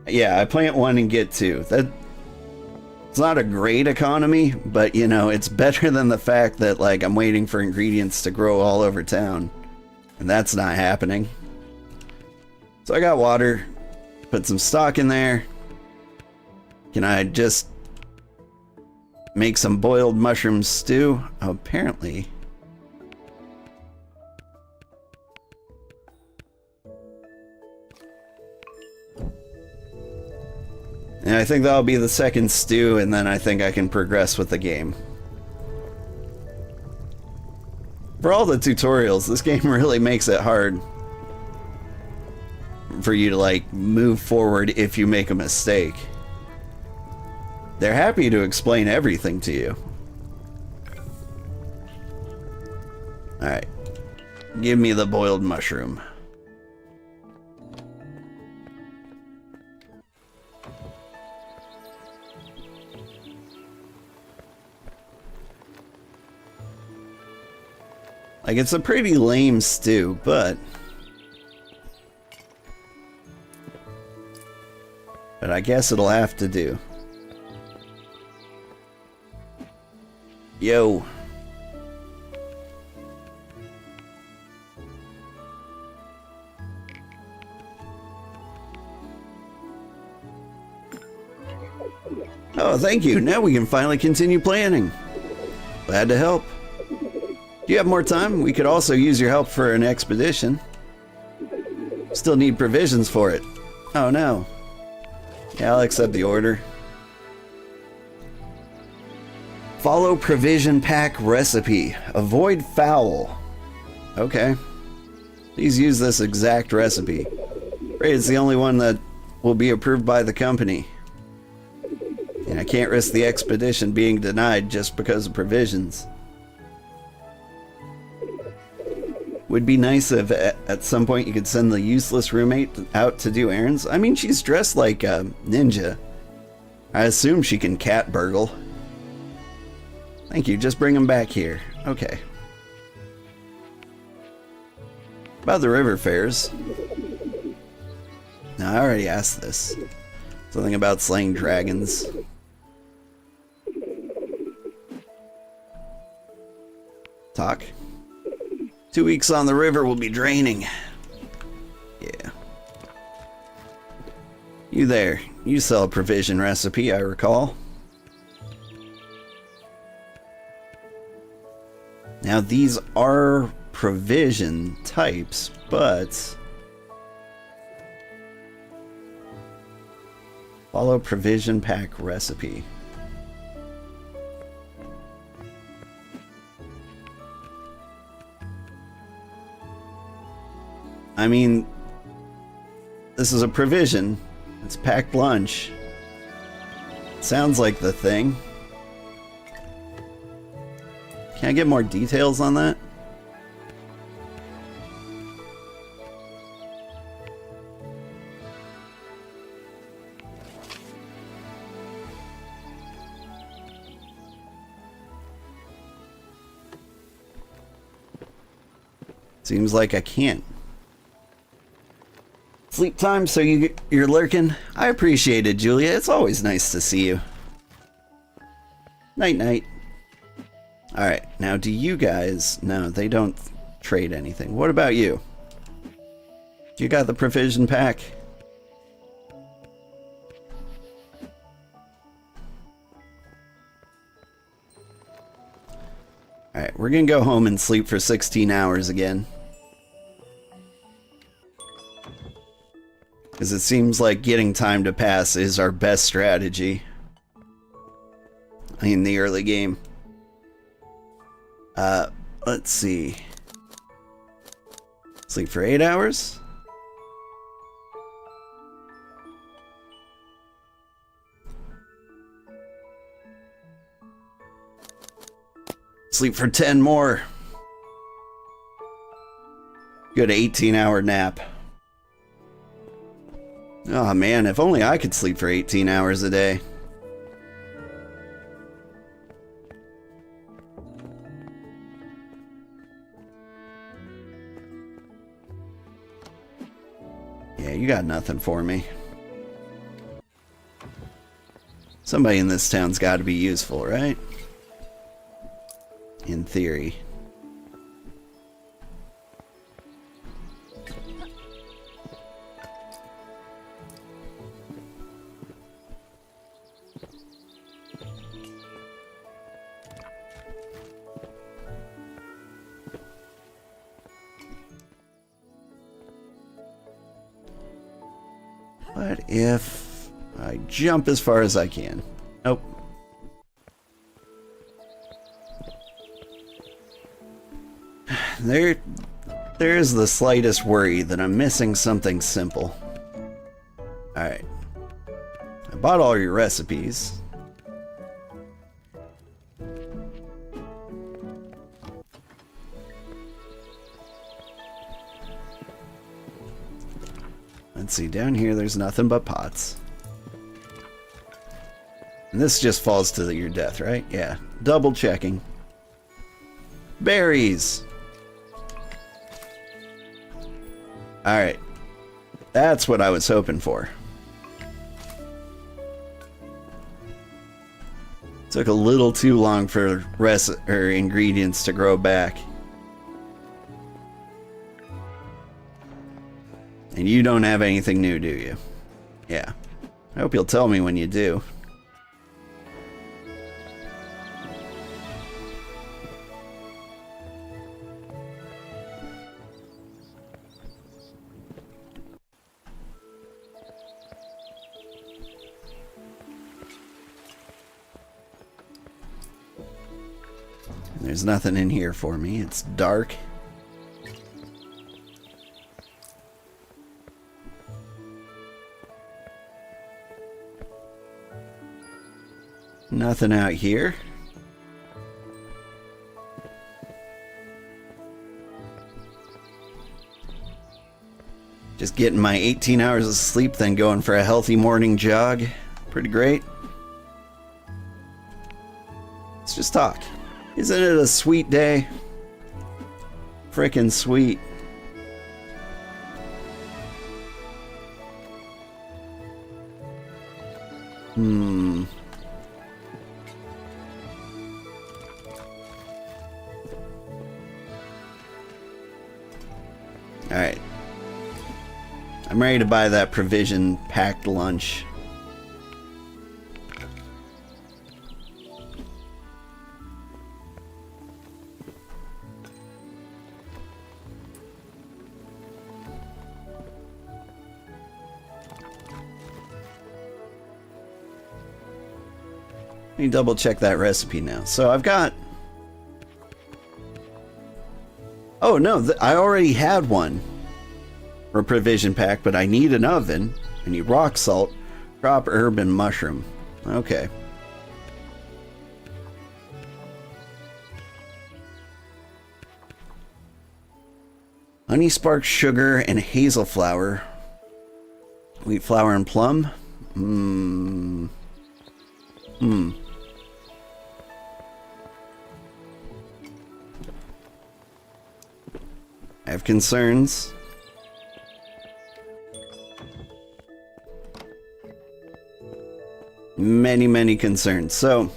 A: yeah, I plant one and get two. It's not a great economy, but you know, it's better than the fact that like I'm waiting for ingredients to grow all over town. And that's not happening. So I got water, put some stock in there. Can I just make some boiled mushroom stew? Oh, apparently. And I think that'll be the second stew, and then I think I can progress with the game. For all the tutorials, this game really makes it hard for you to like move forward if you make a mistake. They're happy to explain everything to you. Alright. Give me the boiled mushroom. Like, it's a pretty lame stew, but I guess it'll have to do. Yo. Oh, thank you. Now we can finally continue planning. Glad to help. Do you have more time? We could also use your help for an expedition. Still need provisions for it. Oh no. Yeah, I'll accept the order. Follow provision pack recipe. Avoid foul. Okay. Please use this exact recipe. Great, it's the only one that will be approved by the company. And I can't risk the expedition being denied just because of provisions. Would be nice if at some point you could send the useless roommate out to do errands. I mean, she's dressed like a ninja. I assume she can cat burgle. Thank you, just bring him back here. Okay. About the river fairs. No, I already asked this. Something about slaying dragons. Talk. 2 weeks on the river will be draining. Yeah. You there. You sell a provision recipe, I recall. Now these are provision types, but follow provision pack recipe. I mean, this is a provision. It's packed lunch. Sounds like the thing. Can I get more details on that? Seems like I can't. Sleep time, so you're lurking? I appreciate it, Julia. It's always nice to see you. Night night. Alright, now do you guys... No, they don't trade anything. What about you? You got the provision pack? Alright, we're gonna go home and sleep for 16 hours again. Because it seems like getting time to pass is our best strategy in the early game. Let's see. Sleep for 8 hours? Sleep for 10 more. Good 18-hour nap. Oh man, if only I could sleep for 18 hours a day. Yeah, you got nothing for me. Somebody in this town's got to be useful, right? In theory. What if I jump as far as I can? Nope. There's the slightest worry that I'm missing something simple. Alright. I bought all your recipes. Let's see, down here there's nothing but pots. And this just falls to your death, right? Yeah. Double checking. Berries! Alright. That's what I was hoping for. Took a little too long for ingredients to grow back. And you don't have anything new, do you? Yeah. I hope you'll tell me when you do. There's nothing in here for me. It's dark. Nothing out here. Just getting my 18 hours of sleep, then going for a healthy morning jog. Pretty great. Let's just talk. Isn't it a sweet day? Frickin' sweet. Alright. I'm ready to buy that provision packed lunch. Let me double check that recipe now. So I've got... Oh no, I already had one for a provision pack, but I need an oven. I need rock salt, crop herb, and mushroom. Okay. Honey, spark, sugar, and hazel flour. Wheat flour and plum. I have concerns. Many concerns. So,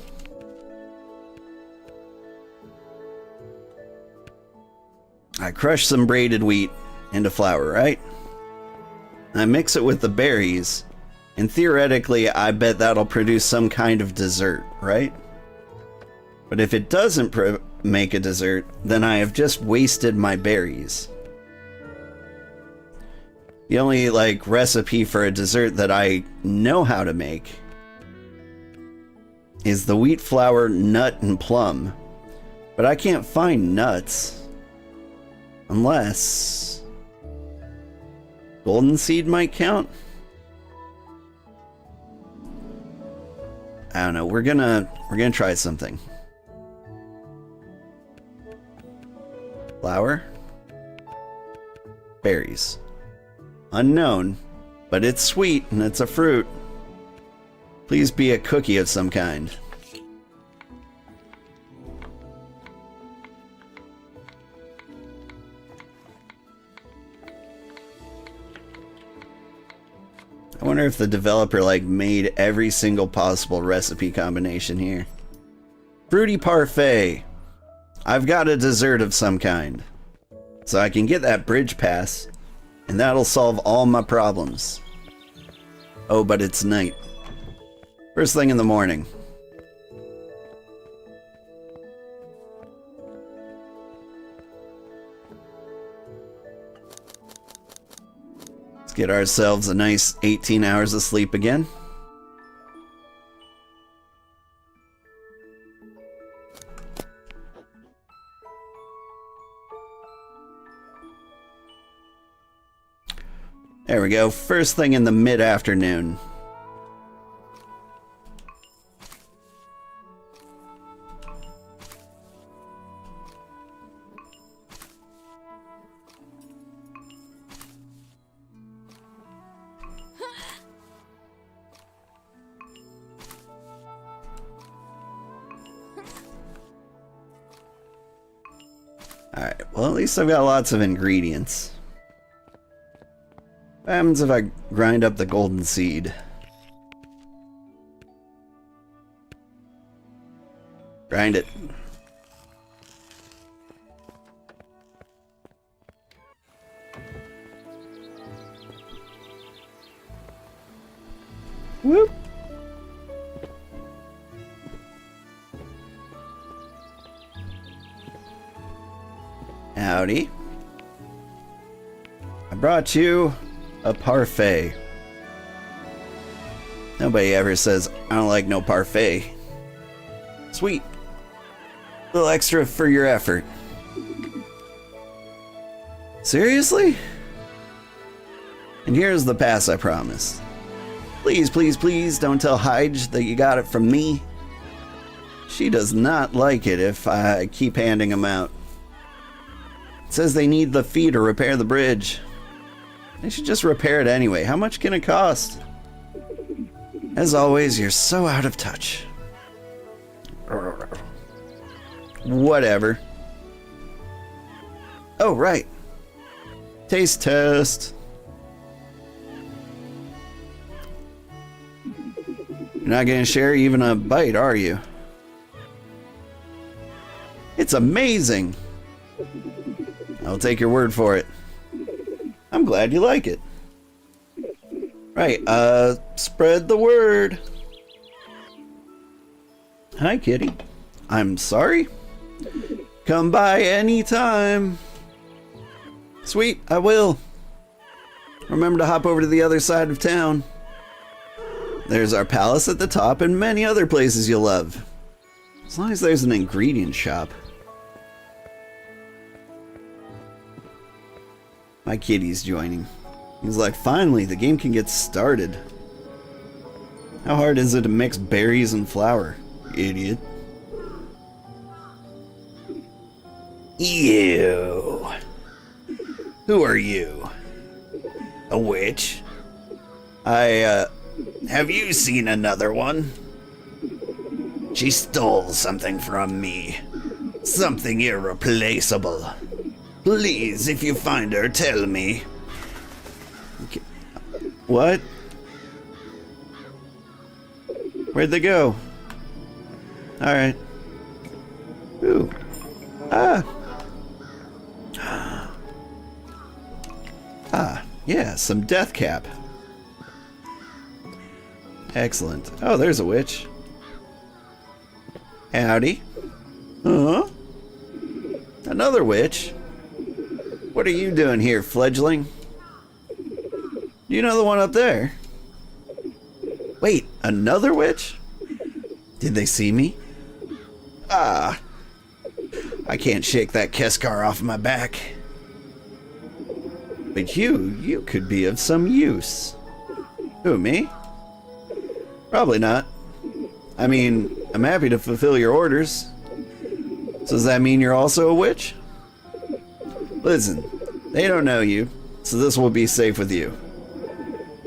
A: crush some braided wheat into flour, right? I mix it with the berries, and theoretically, I bet that'll produce some kind of dessert, right? But if it doesn't make a dessert, then I have just wasted my berries. The only, like, recipe for a dessert that I know how to make is the wheat flour, nut, and plum. But I can't find nuts. Unless... golden seed might count? I don't know. We're gonna try something. Flour. Berries. Unknown, but it's sweet and it's a fruit. Please be a cookie of some kind. I wonder if the developer like made every single possible recipe combination here. Fruity parfait. I've got a dessert of some kind. So I can get that bridge pass, and that'll solve all my problems. Oh, but it's night. First thing in the morning. Let's get ourselves a nice 18 hours of sleep again. There we go, first thing in the mid-afternoon. Alright, well at least I've got lots of ingredients. What happens if I grind up the golden seed? Grind it. Whoop. Howdy. I brought you a parfait. Nobody ever says, I don't like no parfait. Sweet. A little extra for your effort. Seriously? And here's the pass I promised. Please, please, please don't tell Hyde that you got it from me. She does not like it if I keep handing them out. It says they need the fee to repair the bridge. They should just repair it anyway. How much can it cost? As always, you're so out of touch. Whatever. Oh, right. Taste test. You're not gonna share even a bite, are you? It's amazing. I'll take your word for it. I'm glad you like it. Right, spread the word. Hi, kitty. I'm sorry. Come by anytime. Sweet, I will. Remember to hop over to the other side of town. There's our palace at the top and many other places you'll love. As long as there's an ingredient shop. My kitty's joining. He's like, finally, the game can get started. How hard is it to mix berries and flour, idiot? Ew. Who are you? A witch? Have you seen another one? She stole something from me. Something irreplaceable. Please, if you find her, tell me. Okay. What? Where'd they go? Alright. Ooh. Ah! Ah, yeah, some death cap. Excellent. Oh, there's a witch. Howdy. Huh? Another witch? What are you doing here, fledgling? You know the one up there? Wait, another witch? Did they see me? Ah. I can't shake that Keskar off my back. But you could be of some use. Who, me? Probably not. I mean, I'm happy to fulfill your orders. So does that mean you're also a witch? Listen, they don't know you, so this will be safe with you.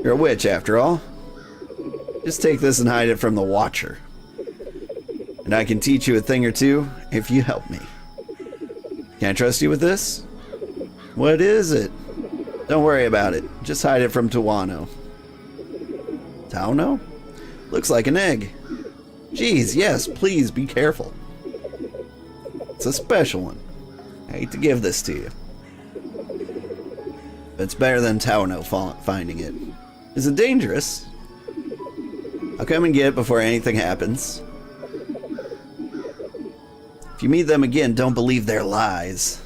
A: You're a witch, after all. Just take this and hide it from the Watcher. And I can teach you a thing or two if you help me. Can I trust you with this? What is it? Don't worry about it. Just hide it from Tawano. Tauno? Looks like an egg. Geez, yes, please be careful. It's a special one. I hate to give this to you. But it's better than Tauno finding it. Is it dangerous? I'll come and get it before anything happens. If you meet them again, don't believe their lies.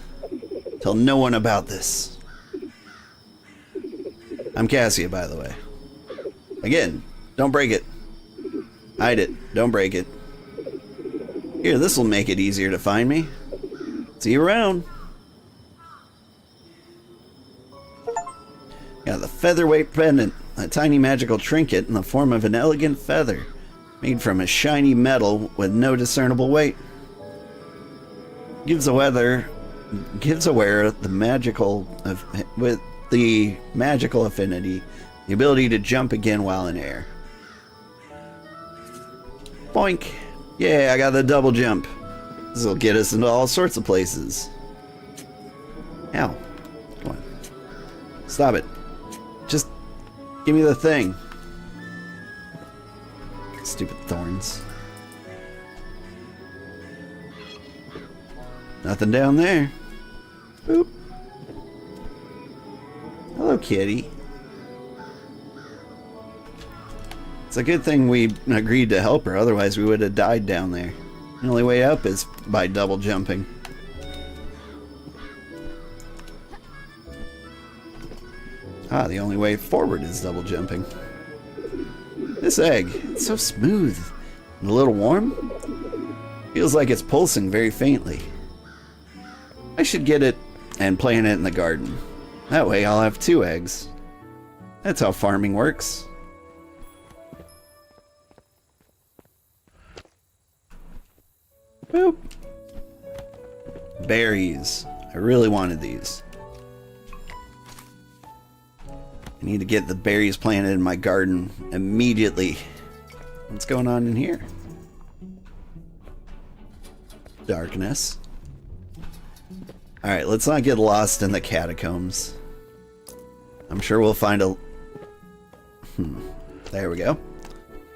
A: Tell no one about this. I'm Cassia, by the way. Again, don't break it. Hide it. Don't break it. Here, this will make it easier to find me. See you around. Got the featherweight pendant, a tiny magical trinket in the form of an elegant feather, made from a shiny metal with no discernible weight. Gives the wearer the magical affinity, the ability to jump again while in air. Boink! Yeah, I got the double jump. This will get us into all sorts of places. Ow. Come on. Stop it. Just give me the thing. Stupid thorns. Nothing down there. Boop. Hello, kitty. It's a good thing we agreed to help her, otherwise we would have died down there. The only way up is by double jumping. Ah, the only way forward is double jumping. This egg, it's so smooth and a little warm. Feels like it's pulsing very faintly. I should get it and plant it in the garden. That way I'll have 2 eggs. That's how farming works. Boop. Berries. I really wanted these. I need to get the berries planted in my garden immediately. What's going on in here? Darkness. Alright, let's not get lost in the catacombs. I'm sure we'll find a... There we go.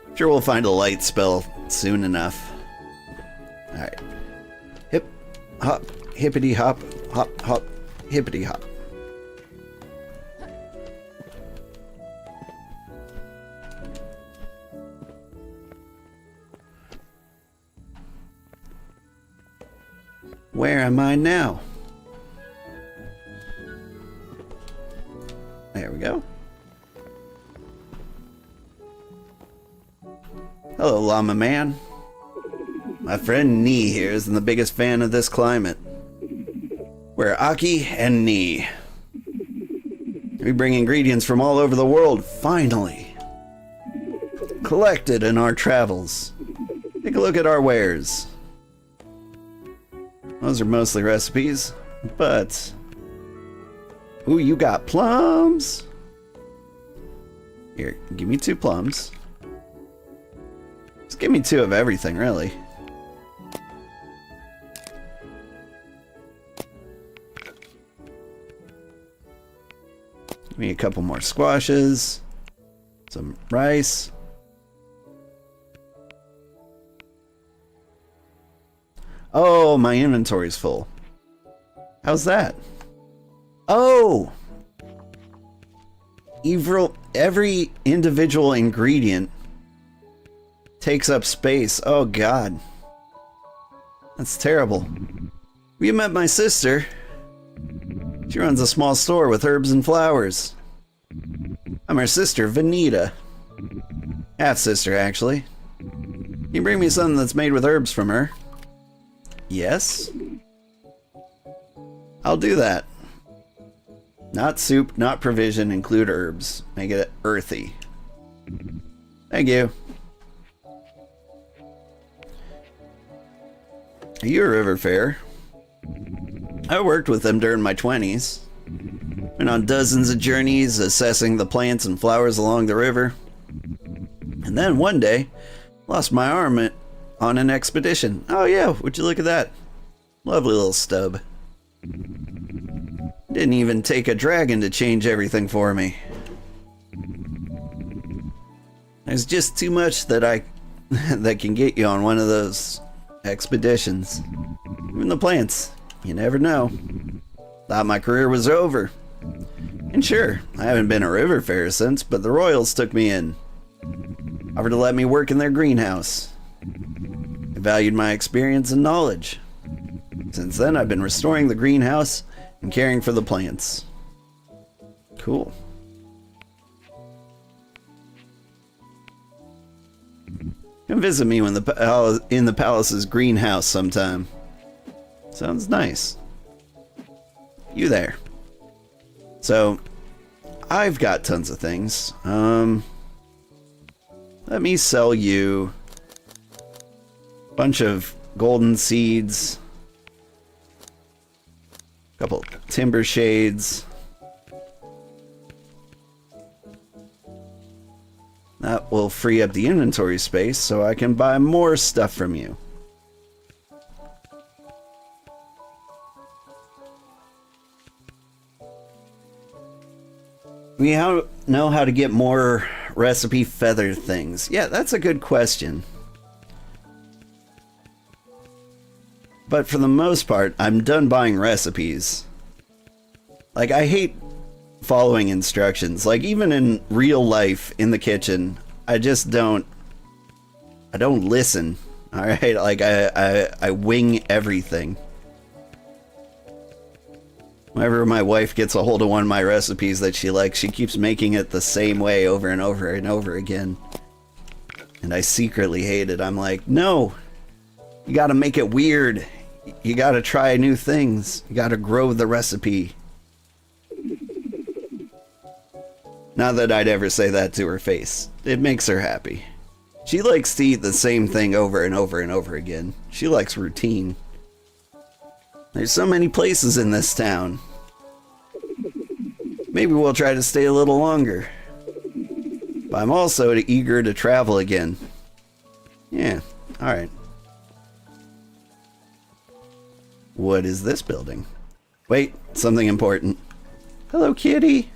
A: I'm sure we'll find a light spell soon enough. Alright. Hip, hop, hippity hop, hop, hop, hippity hop. Where am I now? There we go. Hello, llama man. My friend Nee here isn't the biggest fan of this climate. We're Aki and Nee. We bring ingredients from all over the world, finally. Collected in our travels. Take a look at our wares. Those are mostly recipes, but... Ooh, you got plums! Here, give me 2 plums. Just give me 2 of everything, really. Give me a couple more squashes. Some rice. Oh, my inventory's full. How's that? Oh! Every individual ingredient takes up space. Oh god. That's terrible. You met my sister. She runs a small store with herbs and flowers. I'm her sister, Vanita. Half-sister, actually. Can you bring me something that's made with herbs from her? Yes? I'll do that. Not soup, not provision, include herbs. Make it earthy. Thank you. Are you a river fair? I worked with them during my 20s. Went on dozens of journeys assessing the plants and flowers along the river. And then one day, lost my arm on an expedition. Oh yeah, would you look at that? Lovely little stub. Didn't even take a dragon to change everything for me. There's just too much that that can get you on one of those expeditions. Even the plants, you never know. Thought my career was over. And sure, I haven't been a river fair since, but the Royals took me in. Offered to let me work in their greenhouse. They valued my experience and knowledge. Since then, I've been restoring the greenhouse and caring for the plants. Cool. Come visit me when in the palace's greenhouse sometime. Sounds nice. You there. So, I've got tons of things. Let me sell you a bunch of golden seeds, a couple timber shades. That will free up the inventory space so I can buy more stuff from you. We know how to get more recipe feather things. Yeah, that's a good question. But for the most part, I'm done buying recipes. Like, I hate following instructions. Like, even in real life, in the kitchen, I don't listen. Alright, like, I wing everything. Whenever my wife gets a hold of one of my recipes that she likes, she keeps making it the same way over and over and over again. And I secretly hate it. I'm like, no, you gotta make it weird. You gotta try new things. You gotta grow the recipe. Not that I'd ever say that to her face. It makes her happy. She likes to eat the same thing over and over and over again. She likes routine. There's so many places in this town. Maybe we'll try to stay a little longer. But I'm also eager to travel again. Yeah, alright. What is this building? Wait, something important. Hello, kitty.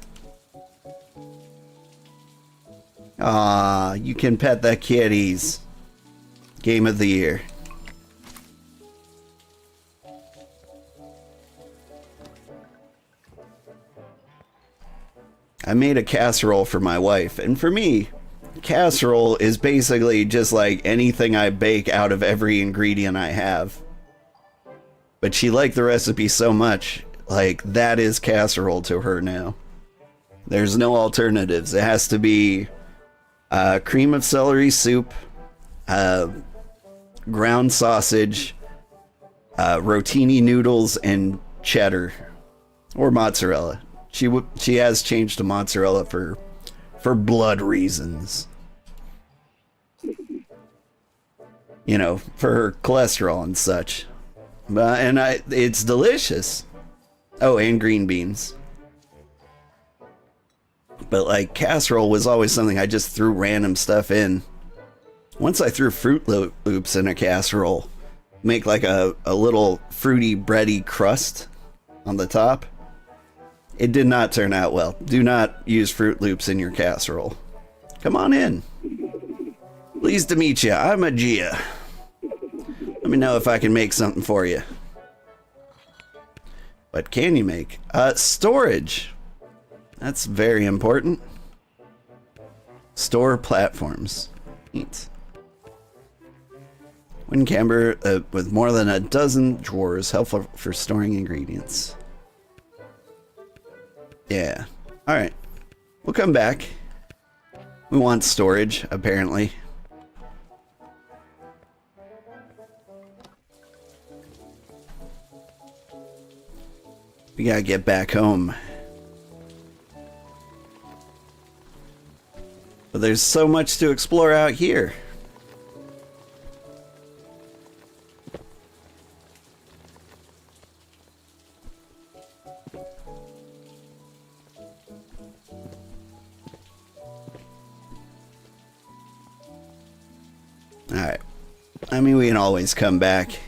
A: Ah, you can pet the kitties. Game of the year. I made a casserole for my wife, and for me, casserole is basically just like anything I bake out of every ingredient I have. But she liked the recipe so much, like, that is casserole to her now. There's no alternatives. It has to be cream of celery soup, ground sausage, rotini noodles, and cheddar or mozzarella. She has changed to mozzarella for blood reasons. You know, for her cholesterol and such. And it's delicious. Oh, and green beans. But like, casserole was always something I just threw random stuff in. Once I threw Fruit Loops in a casserole, make like a little fruity bready crust on the top. It did not turn out well. Do not use Fruit Loops in your casserole. Come on in. Pleased to meet you. I'm a Gia. Let me know if I can make something for you. What can you make? Storage. That's very important. Store platforms. Neat. Wooden camber with more than a dozen drawers, helpful for storing ingredients. Yeah. Alright. We'll come back. We want storage, apparently. We gotta get back home. But there's so much to explore out here. Alright. I mean, we can always come back.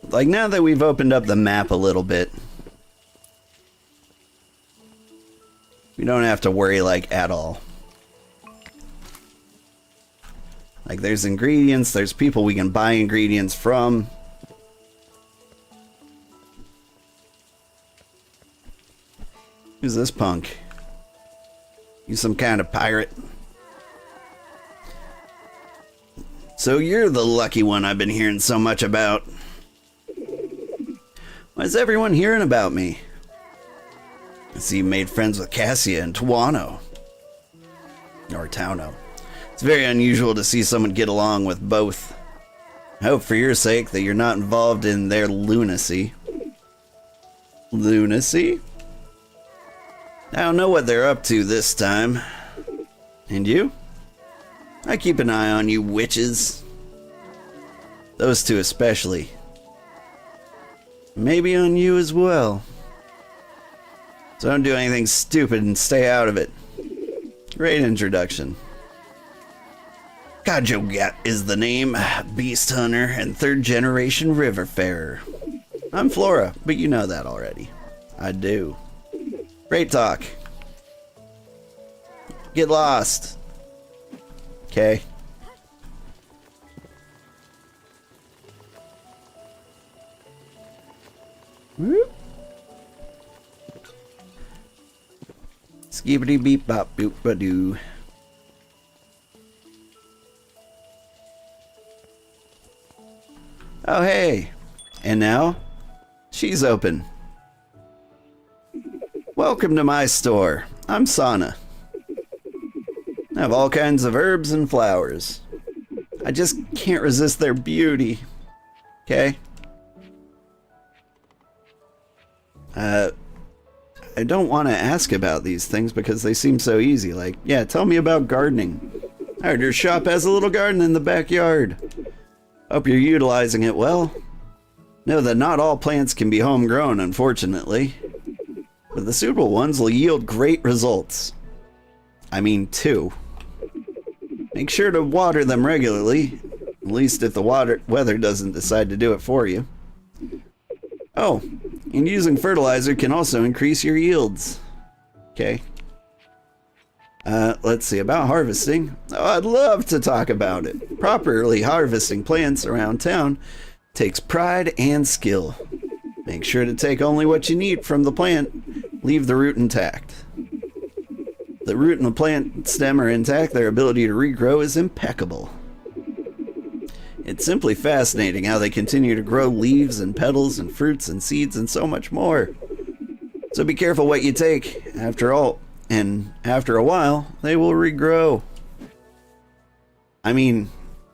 A: Like, now that we've opened up the map a little bit, we don't have to worry, like, at all. Like, there's ingredients, there's people we can buy ingredients from. Who's this punk? You some kind of pirate? So you're the lucky one I've been hearing so much about. Why is everyone hearing about me? I see you made friends with Cassia and Tuano. Or Tauno. It's very unusual to see someone get along with both. I hope for your sake that you're not involved in their lunacy. Lunacy? I don't know what they're up to this time. And you? I keep an eye on you witches. Those two especially. Maybe on you as well. So don't do anything stupid and stay out of it. Great introduction. Kajogat is the name, beast hunter and third generation riverfarer. I'm Flora, but you know that already. I do. Great talk. Get lost. Okay. Whoop. Skibbity beep bop boop ba doo. Oh hey. And now she's open. Welcome to my store. I'm Sana. I have all kinds of herbs and flowers. I just can't resist their beauty. Okay? I don't want to ask about these things because they seem so easy. Like, yeah, tell me about gardening. I heard your shop has a little garden in the backyard. Hope you're utilizing it well. Know that not all plants can be homegrown, unfortunately. But the suitable ones will yield great results. I mean, 2. Make sure to water them regularly, at least if the weather doesn't decide to do it for you. Oh, and using fertilizer can also increase your yields. Okay. Let's see, about harvesting. Oh, I'd love to talk about it. Properly harvesting plants around town takes pride and skill. Make sure to take only what you need from the plant. Leave the root intact. The root and the plant stem are intact. Their ability to regrow is impeccable. It's simply fascinating how they continue to grow leaves and petals and fruits and seeds and so much more. So be careful what you take. After all, and after a while, they will regrow. I mean,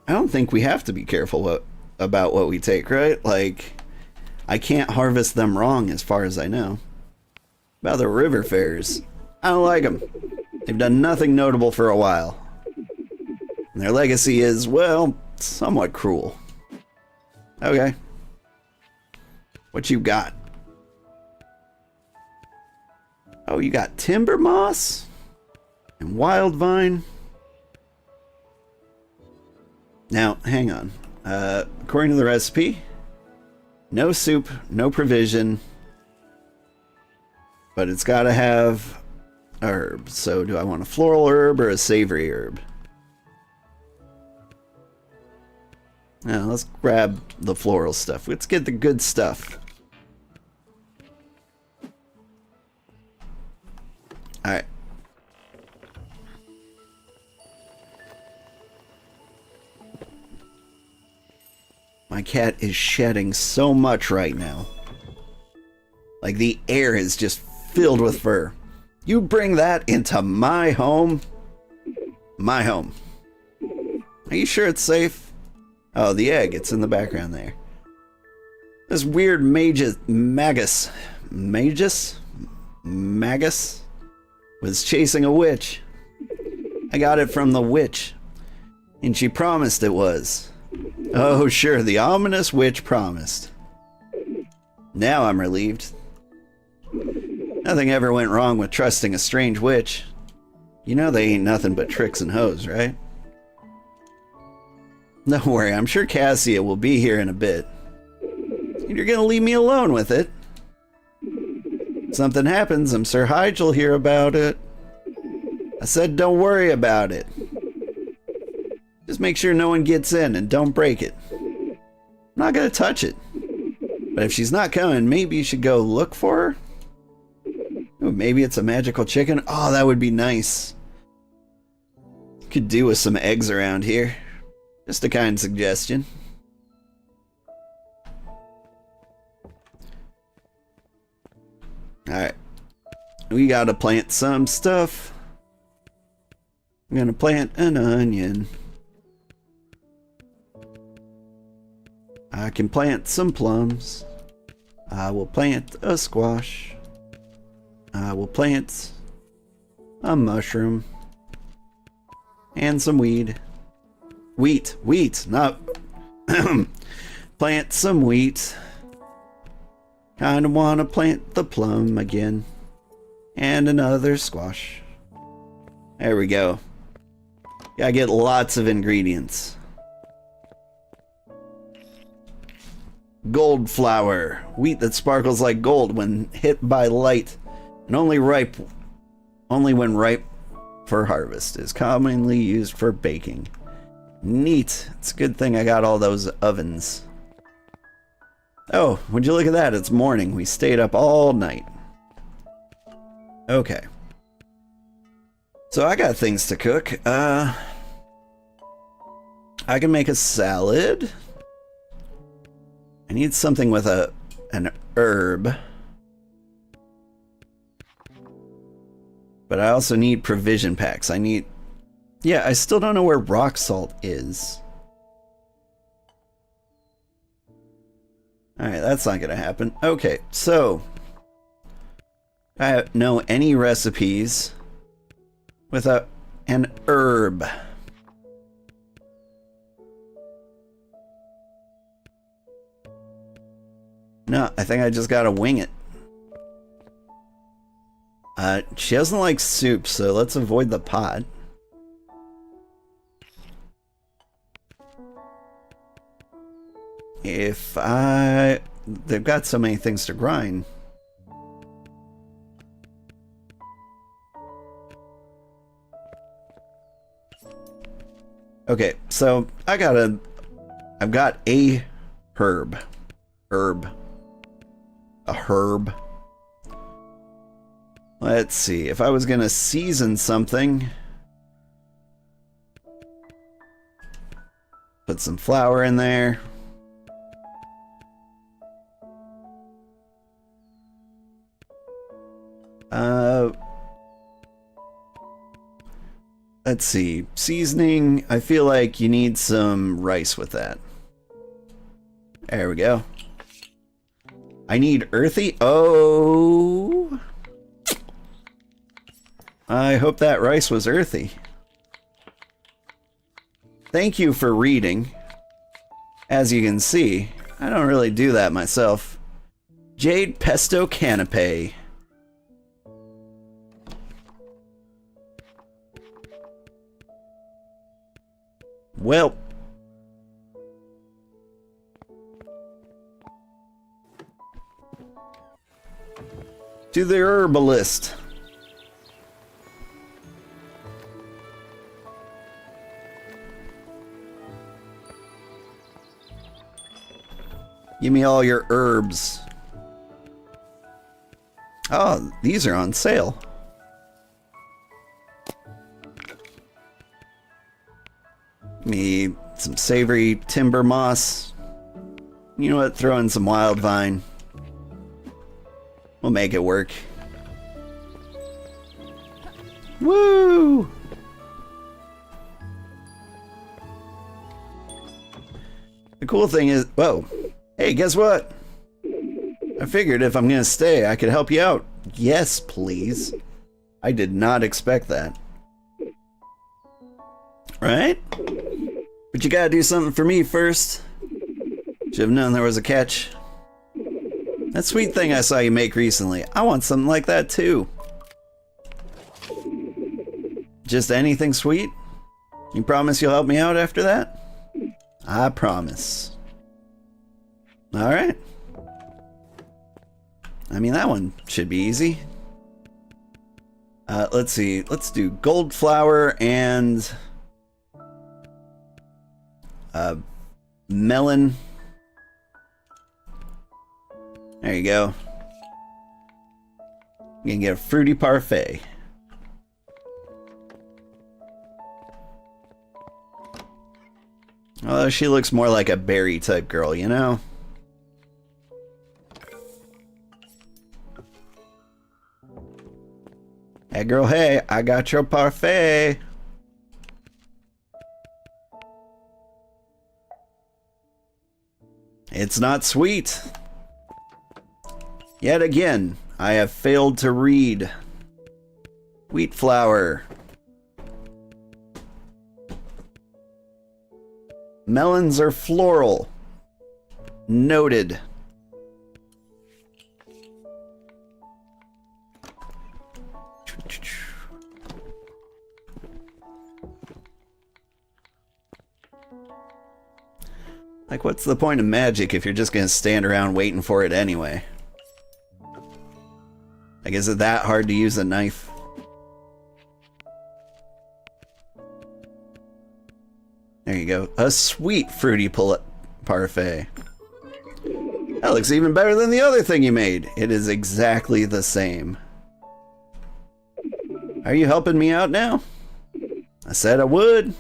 A: I don't think we have to be careful about what we take, right? Like, I can't harvest them wrong as far as I know. About the river fairs, I don't like them. They've done nothing notable for a while. And their legacy is, well, somewhat cruel. Okay. What you got? Oh, you got timber moss and wild vine. Now, hang on. According to the recipe, no soup, no provision, but it's got to have herbs. So do I want a floral herb or a savory herb? Now, let's grab the floral stuff. Let's get the good stuff. cat is shedding so much right now. Like the air is just filled with fur. You bring that into my home? My home. Are you sure it's safe? Oh, the egg. It's in the background there. This weird magus was chasing a witch. I got it from the witch, and she promised it was. Oh, sure, the ominous witch promised. Now I'm relieved. Nothing ever went wrong with trusting a strange witch. You know they ain't nothing but tricks and hoes, right? Don't worry, I'm sure Cassia will be here in a bit. You're gonna leave me alone with it. If something happens, I'm sure Hyde will hear about it. I said don't worry about it. Just make sure no one gets in and don't break it. I'm not gonna touch it. But if she's not coming, maybe you should go look for her? Ooh, maybe it's a magical chicken? Oh, that would be nice. Could do with some eggs around here. Just a kind suggestion. Alright. We gotta plant some stuff. I'm gonna plant an onion. I can plant some plums. I will plant a squash. I will plant a mushroom. And some weed. Wheat, not... Plant some wheat. Kinda wanna plant the plum again. And another squash. There we go. Gotta get lots of ingredients. Gold flour. Wheat that sparkles like gold when hit by light. And only when ripe for harvest. Is commonly used for baking. Neat. It's a good thing I got all those ovens. Oh, would you look at that? It's morning. We stayed up all night. Okay. So I got things to cook. I can make a salad. I need something with an herb. But I also need provision packs. Yeah, I still don't know where rock salt is. Alright, that's not gonna happen. Okay, so I don't know any recipes without an herb. No, I think I just gotta wing it. She doesn't like soup, so let's avoid the pot. They've got so many things to grind. Okay, so I've got a herb. A herb. Let's see, if I was gonna season something, put some flour in there. Let's see, seasoning, I feel like you need some rice with that. There we go. I need earthy. Oh, I hope that rice was earthy. Thank you for reading. As you can see, I don't really do that myself. Jade Pesto Canapé. Well, to the herbalist. Give me all your herbs. Oh, these are on sale. Give me some savory timber moss. You know what? Throw in some wild vine. We'll make it work. Woo! The cool thing is, whoa. Hey, guess what? I figured if I'm gonna stay, I could help you out. Yes, please. I did not expect that. Right? But you gotta do something for me first. Should have known there was a catch. That sweet thing I saw you make recently, I want something like that too. Just anything sweet? You promise you'll help me out after that? I promise. Alright. I mean, that one should be easy. Let's see. Let's do gold flower and melon. There you go. You can get a fruity parfait. Although she looks more like a berry type girl, you know? Hey girl, hey, I got your parfait. It's not sweet. Yet again, I have failed to read. Wheat flour. Melons are floral. Noted. Like, what's the point of magic if you're just gonna stand around waiting for it anyway? Like, is it that hard to use a knife? There you go. A sweet fruity parfait. That looks even better than the other thing you made. It is exactly the same. Are you helping me out now? I said I would.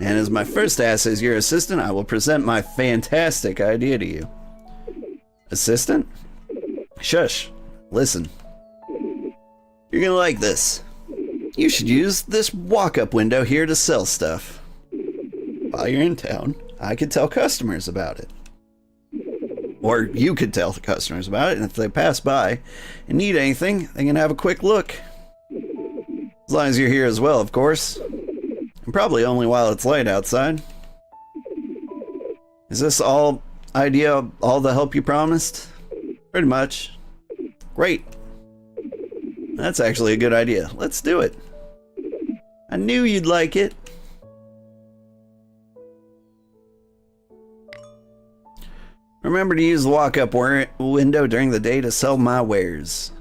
A: And as my first task as your assistant, I will present my fantastic idea to you. Assistant? Shush. Listen. You're gonna like this. You should use this walk-up window here to sell stuff. While you're in town, I could tell customers about it. Or you could tell the customers about it, and if they pass by and need anything, they can have a quick look. As long as you're here as well, of course. And probably only while it's light outside. Is this all the help you promised? Pretty much. Great. That's actually a good idea. Let's do it. I knew you'd like it. Remember to use the walk-up window during the day to sell my wares.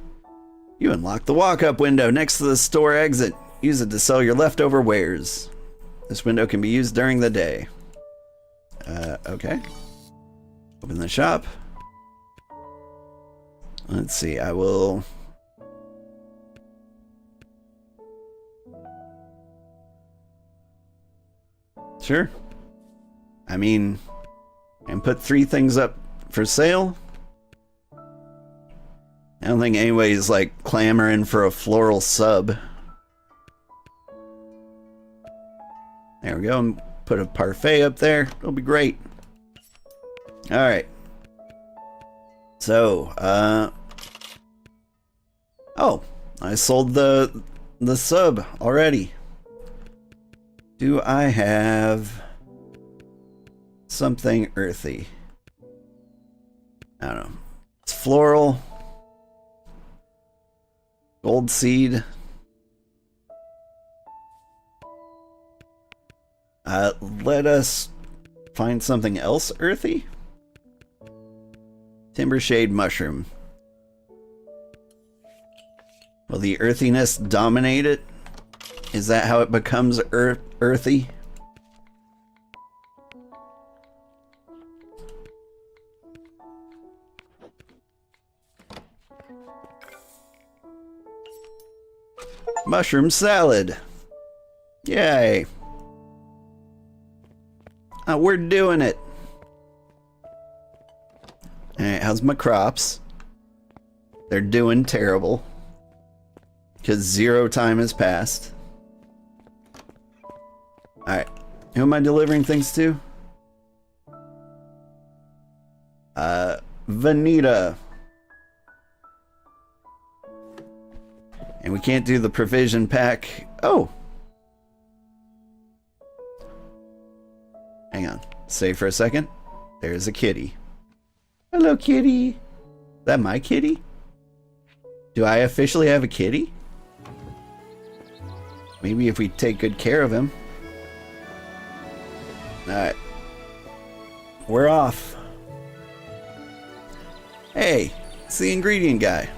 A: You unlock the walk-up window next to the store exit. Use it to sell your leftover wares. This window can be used during the day. Okay. Open the shop. Let's see, I will... Sure. I mean, and put 3 things up for sale. I don't think anybody's like clamoring for a floral sub. There we go. And put a parfait up there. It'll be great. All right. So, oh, I sold the sub already. Do I have something earthy? I don't know. It's floral. Gold seed. Let us find something else earthy. Timber shade mushroom. Will the earthiness dominate it? Is that how it becomes earthy? Mushroom salad. Yay. We're doing it. Alright, how's my crops? They're doing terrible. Because 0 time has passed. Alright. Who am I delivering things to? Vanita. And we can't do the provision pack. Oh! Hang on. Stay for a second. There's a kitty. Hello, kitty. Is that my kitty? Do I officially have a kitty? Maybe if we take good care of him. Alright. We're off. Hey, it's the ingredient guy.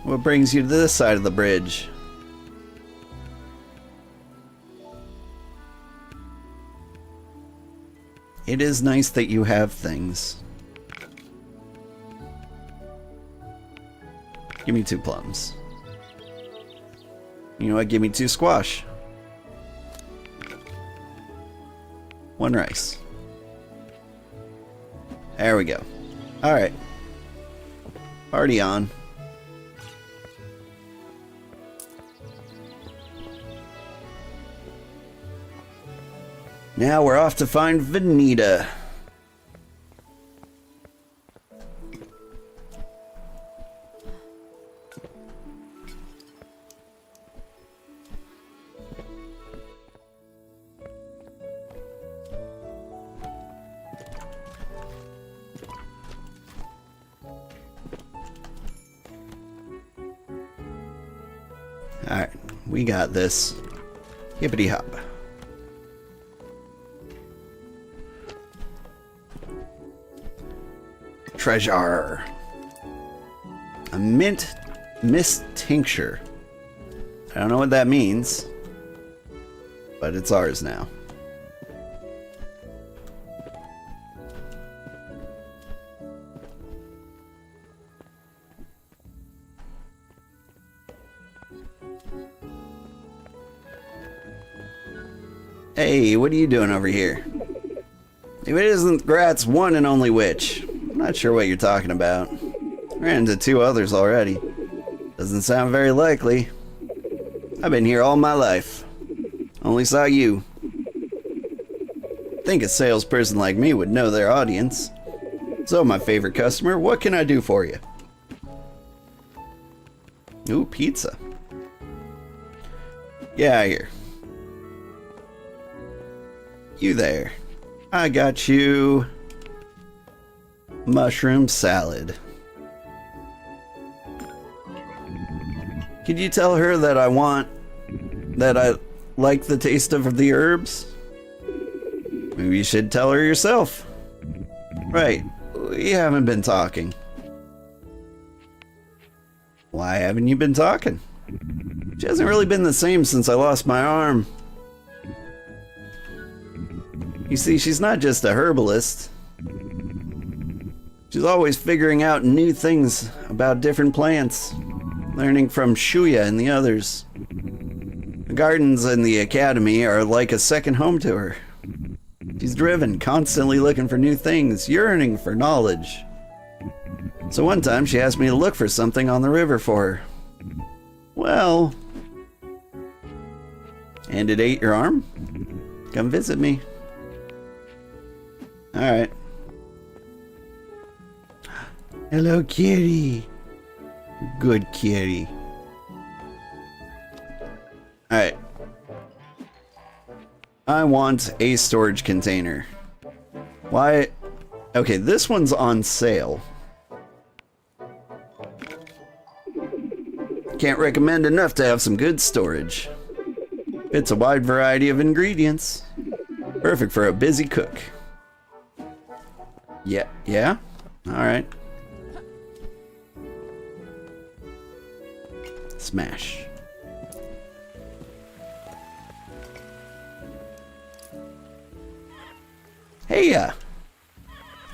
A: What brings you to this side of the bridge? It is nice that you have things. Give me 2 plums. You know what? Give me 2 squash. 1 rice. There we go. Alright. Party on. Now we're off to find Vanita. Alright, we got this. Hippity hop. Treasure. A mint mist tincture. I don't know what that means, but it's ours now. Hey, what are you doing over here? If it isn't Grat's one and only witch. I'm not sure what you're talking about. Ran into 2 others already. Doesn't sound very likely. I've been here all my life. Only saw you. Think a salesperson like me would know their audience. So, my favorite customer, what can I do for you? Ooh, pizza. Get out of here. You there. I got you mushroom salad. Could you tell her that I like the taste of the herbs? Maybe you should tell her yourself. Right, we haven't been talking. Why haven't you been talking? She hasn't really been the same since I lost my arm. You see, she's not just a herbalist. She's always figuring out new things about different plants, learning from Shuya and the others. The gardens and the academy are like a second home to her. She's driven, constantly looking for new things, yearning for knowledge. So one time she asked me to look for something on the river for her. Well... And it ate your arm? Come visit me. Alright. Hello, kitty. Good kitty. Alright. I want a storage container. Why? Okay, this one's on sale. Can't recommend enough to have some good storage. Fits a wide variety of ingredients. Perfect for a busy cook. Yeah? Alright. Smash. Hey,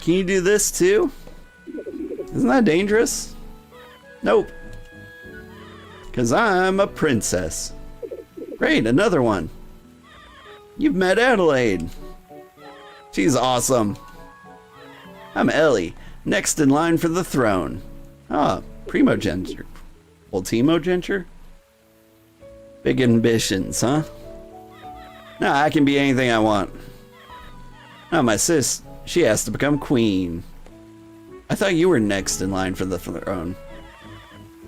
A: can you do this too? Isn't that dangerous? Nope. 'Cause I'm a princess. Great, another one. You've met Adelaide. She's awesome. I'm Ellie, next in line for the throne. Ah, primogeniture. Ultimogeniture? Big ambitions, huh? Nah, I can be anything I want. Now my sis, she has to become queen. I thought you were next in line for the throne.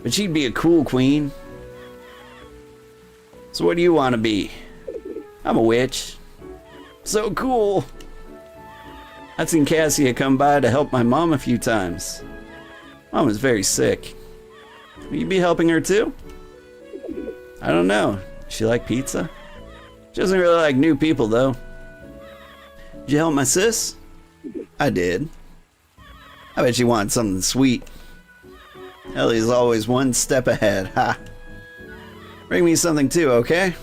A: But she'd be a cool queen. So what do you want to be? I'm a witch. So cool. I've seen Cassia come by to help my mom a few times. Mom was very sick. Will you be helping her too? I don't know. Does she like pizza? She doesn't really like new people though. Did you help my sis? I did. I bet you want something sweet. Ellie's always one step ahead, ha. Bring me something too, okay?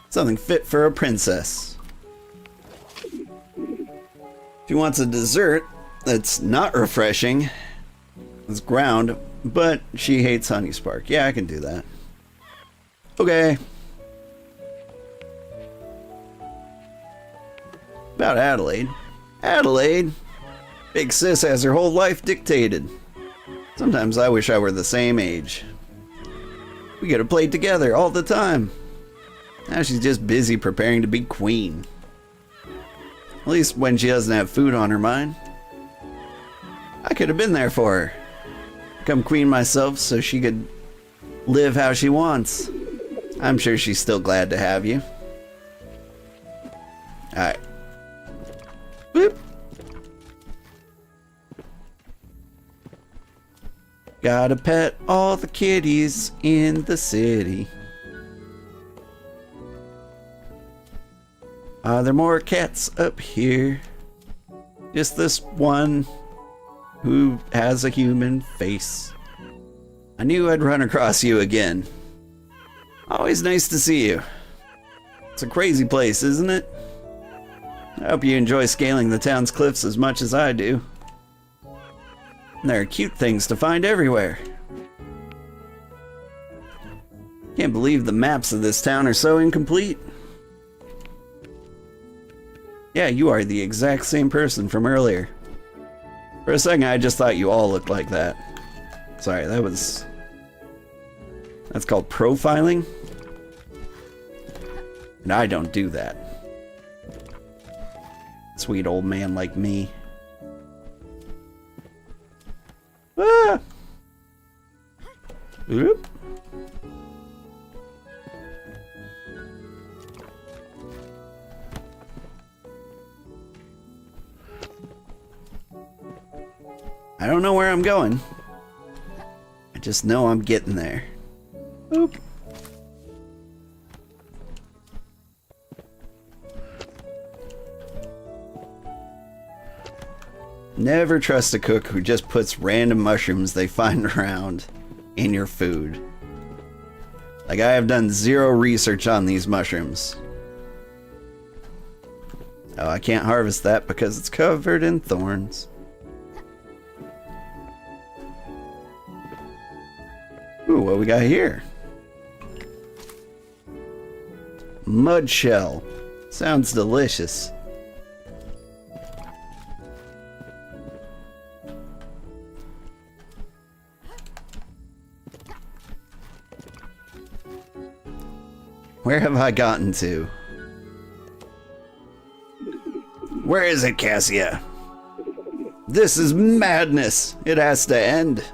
A: Something fit for a princess. She wants a dessert that's not refreshing. It's ground, but she hates honey spark. Yeah, I can do that. Okay. About Adelaide. Adelaide! Big sis has her whole life dictated. Sometimes I wish I were the same age. We could have played together all the time. Now she's just busy preparing to be queen. At least when she doesn't have food on her mind. I could have been there for her. Become queen myself so she could live how she wants. I'm sure she's still glad to have you. Alright. Boop. Gotta pet all the kitties in the city. Are there more cats up here? Just this one who has a human face. I knew I'd run across you again. Always nice to see you. It's a crazy place, isn't it? I hope you enjoy scaling the town's cliffs as much as I do. And there are cute things to find everywhere. Can't believe the maps of this town are so incomplete. Yeah, you are the exact same person from earlier. For a second, I just thought you all looked like that. Sorry, that's called profiling. And I don't do that. Sweet old man like me. Ah! Oop. I don't know where I'm going. I just know I'm getting there. Oop. Never trust a cook who just puts random mushrooms they find around in your food. Like, I have done zero research on these mushrooms. Oh, I can't harvest that because it's covered in thorns. Ooh, what we got here? Mud shell. Sounds delicious. Where have I gotten to? Where is it, Cassia? This is madness. It has to end.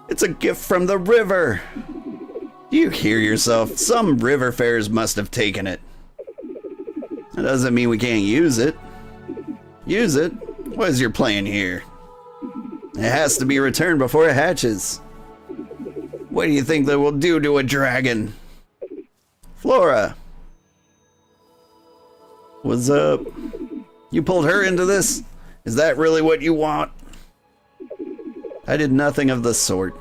A: It's a gift from the river. Do you hear yourself? Some river fairs must have taken it. That doesn't mean we can't use it. Use it? What is your plan here? It has to be returned before it hatches. What do you think that will do to a dragon? Flora. What's up? You pulled her into this? Is that really what you want? I did nothing of the sort.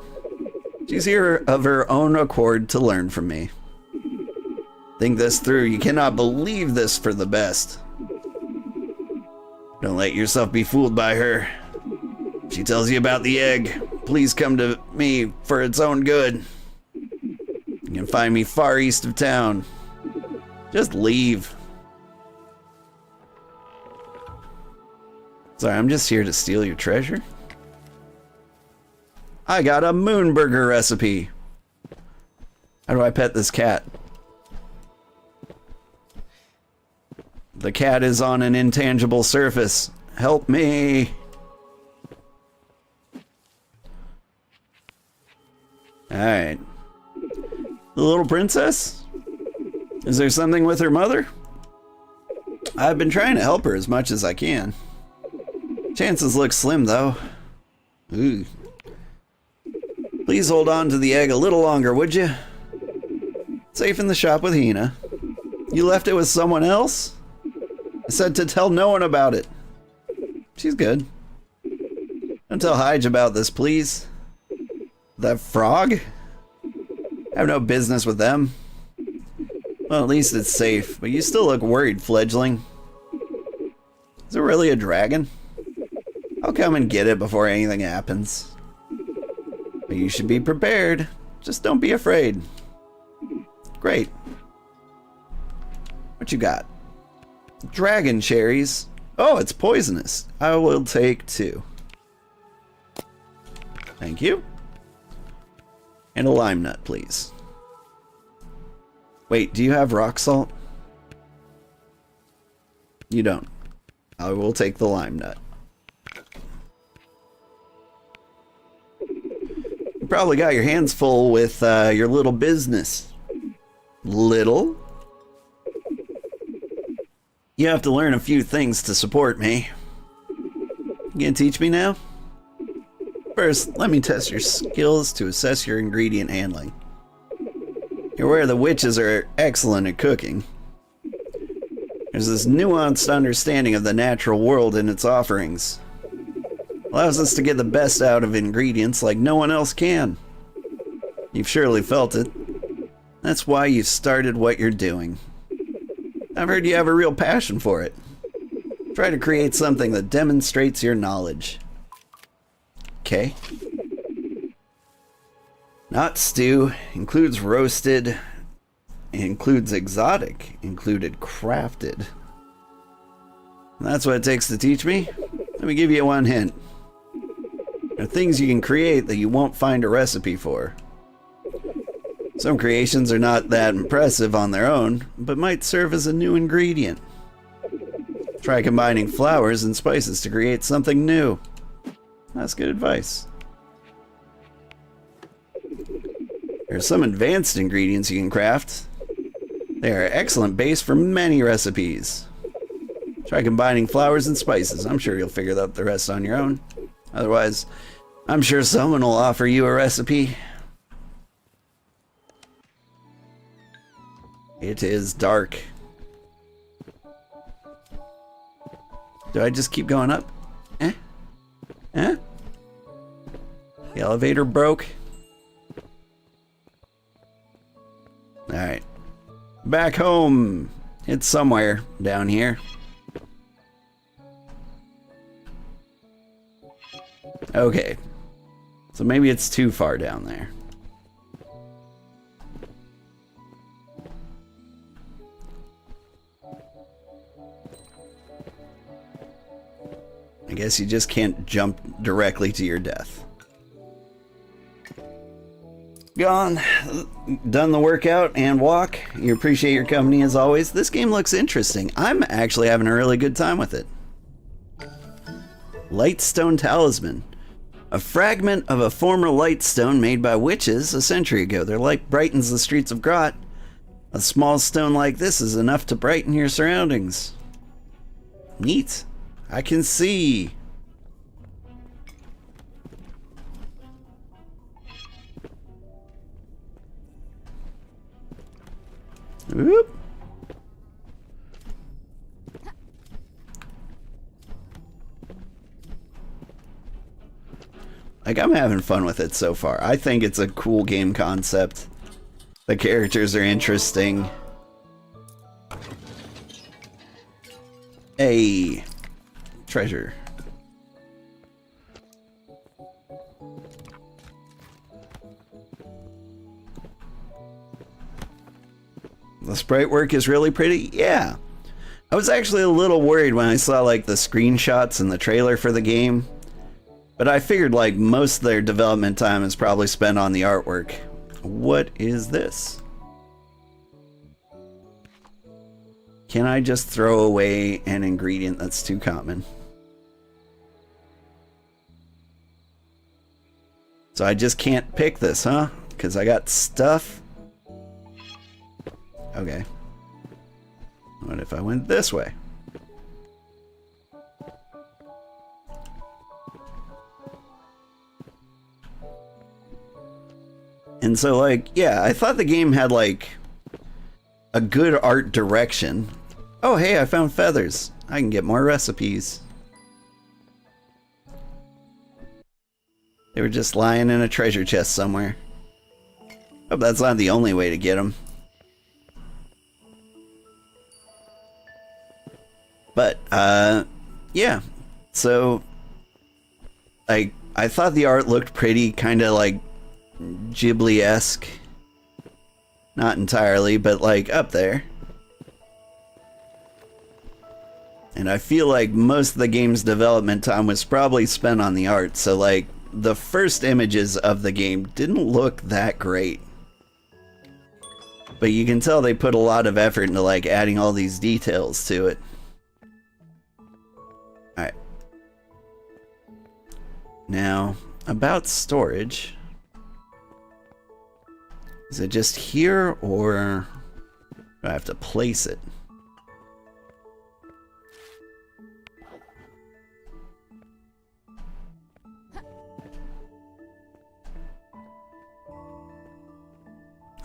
A: She's here of her own accord to learn from me. Think this through. You cannot believe this for the best. Don't let yourself be fooled by her. She tells you about the egg. Please come to me for its own good. You can find me far east of town. Just leave. Sorry, I'm just here to steal your treasure. I got a moon burger recipe. How do I pet this cat? The cat is on an intangible surface. Help me. Alright. The little princess? Is there something with her mother? I've been trying to help her as much as I can. Chances look slim, though. Ooh. Please hold on to the egg a little longer, would you? Safe in the shop with Hina. You left it with someone else? I said to tell no one about it. She's good. Don't tell Hyge about this, please. That frog? I have no business with them. Well, at least it's safe, but you still look worried, fledgling. Is it really a dragon? I'll come and get it before anything happens. But you should be prepared. Just don't be afraid. Great. What you got? Dragon cherries. Oh, it's poisonous. I will take 2. Thank you. And a lime nut, please. Wait, do you have rock salt? You don't. I will take the lime nut. You probably got your hands full with your little business. Little? You have to learn a few things to support me. You gonna teach me now? First, let me test your skills to assess your ingredient handling. You're aware the witches are excellent at cooking. There's this nuanced understanding of the natural world and its offerings. Allows us to get the best out of ingredients like no one else can. You've surely felt it. That's why you started what you're doing. I've heard you have a real passion for it. Try to create something that demonstrates your knowledge. Okay. Not stew, includes roasted, includes exotic, included crafted. That's what it takes to teach me. Let me give you one hint. There are things you can create that you won't find a recipe for. Some creations are not that impressive on their own, but might serve as a new ingredient. Try combining flowers and spices to create something new. That's good advice. There are some advanced ingredients you can craft. They are an excellent base for many recipes. Try combining flowers and spices. I'm sure you'll figure out the rest on your own. Otherwise, I'm sure someone will offer you a recipe. It is dark. Do I just keep going up? Eh? Eh? The elevator broke. Alright. Back home. It's somewhere down here. Okay. So maybe it's too far down there. I guess you just can't jump directly to your death. Gone. Done the workout and walk. You appreciate your company as always. This game looks interesting. I'm actually having a really good time with it. Lightstone Talisman. A fragment of a former lightstone made by witches a century ago. Their light brightens the streets of Grot. A small stone like this is enough to brighten your surroundings. Neat. I can see. Whoop. Like, I'm having fun with it so far. I think it's a cool game concept. The characters are interesting. Hey. Treasure. The sprite work is really pretty. Yeah. I was actually a little worried when I saw like the screenshots and the trailer for the game. But I figured like most of their development time is probably spent on the artwork. What is this? Can I just throw away an ingredient that's too common? So I just can't pick this, huh? Because I got stuff? Okay. What if I went this way? And so, like, yeah, I thought the game had, like, a good art direction. Oh, hey, I found feathers. I can get more recipes. They were just lying in a treasure chest somewhere. Hope that's not the only way to get them. But, yeah. So, like, I thought the art looked pretty, kind of like Ghibli-esque. Not entirely, but like up there. And I feel like most of the game's development time was probably spent on the art, so like the first images of the game didn't look that great. But you can tell they put a lot of effort into like adding all these details to it. Alright. Now, about storage. Is it just here, or do I have to place it?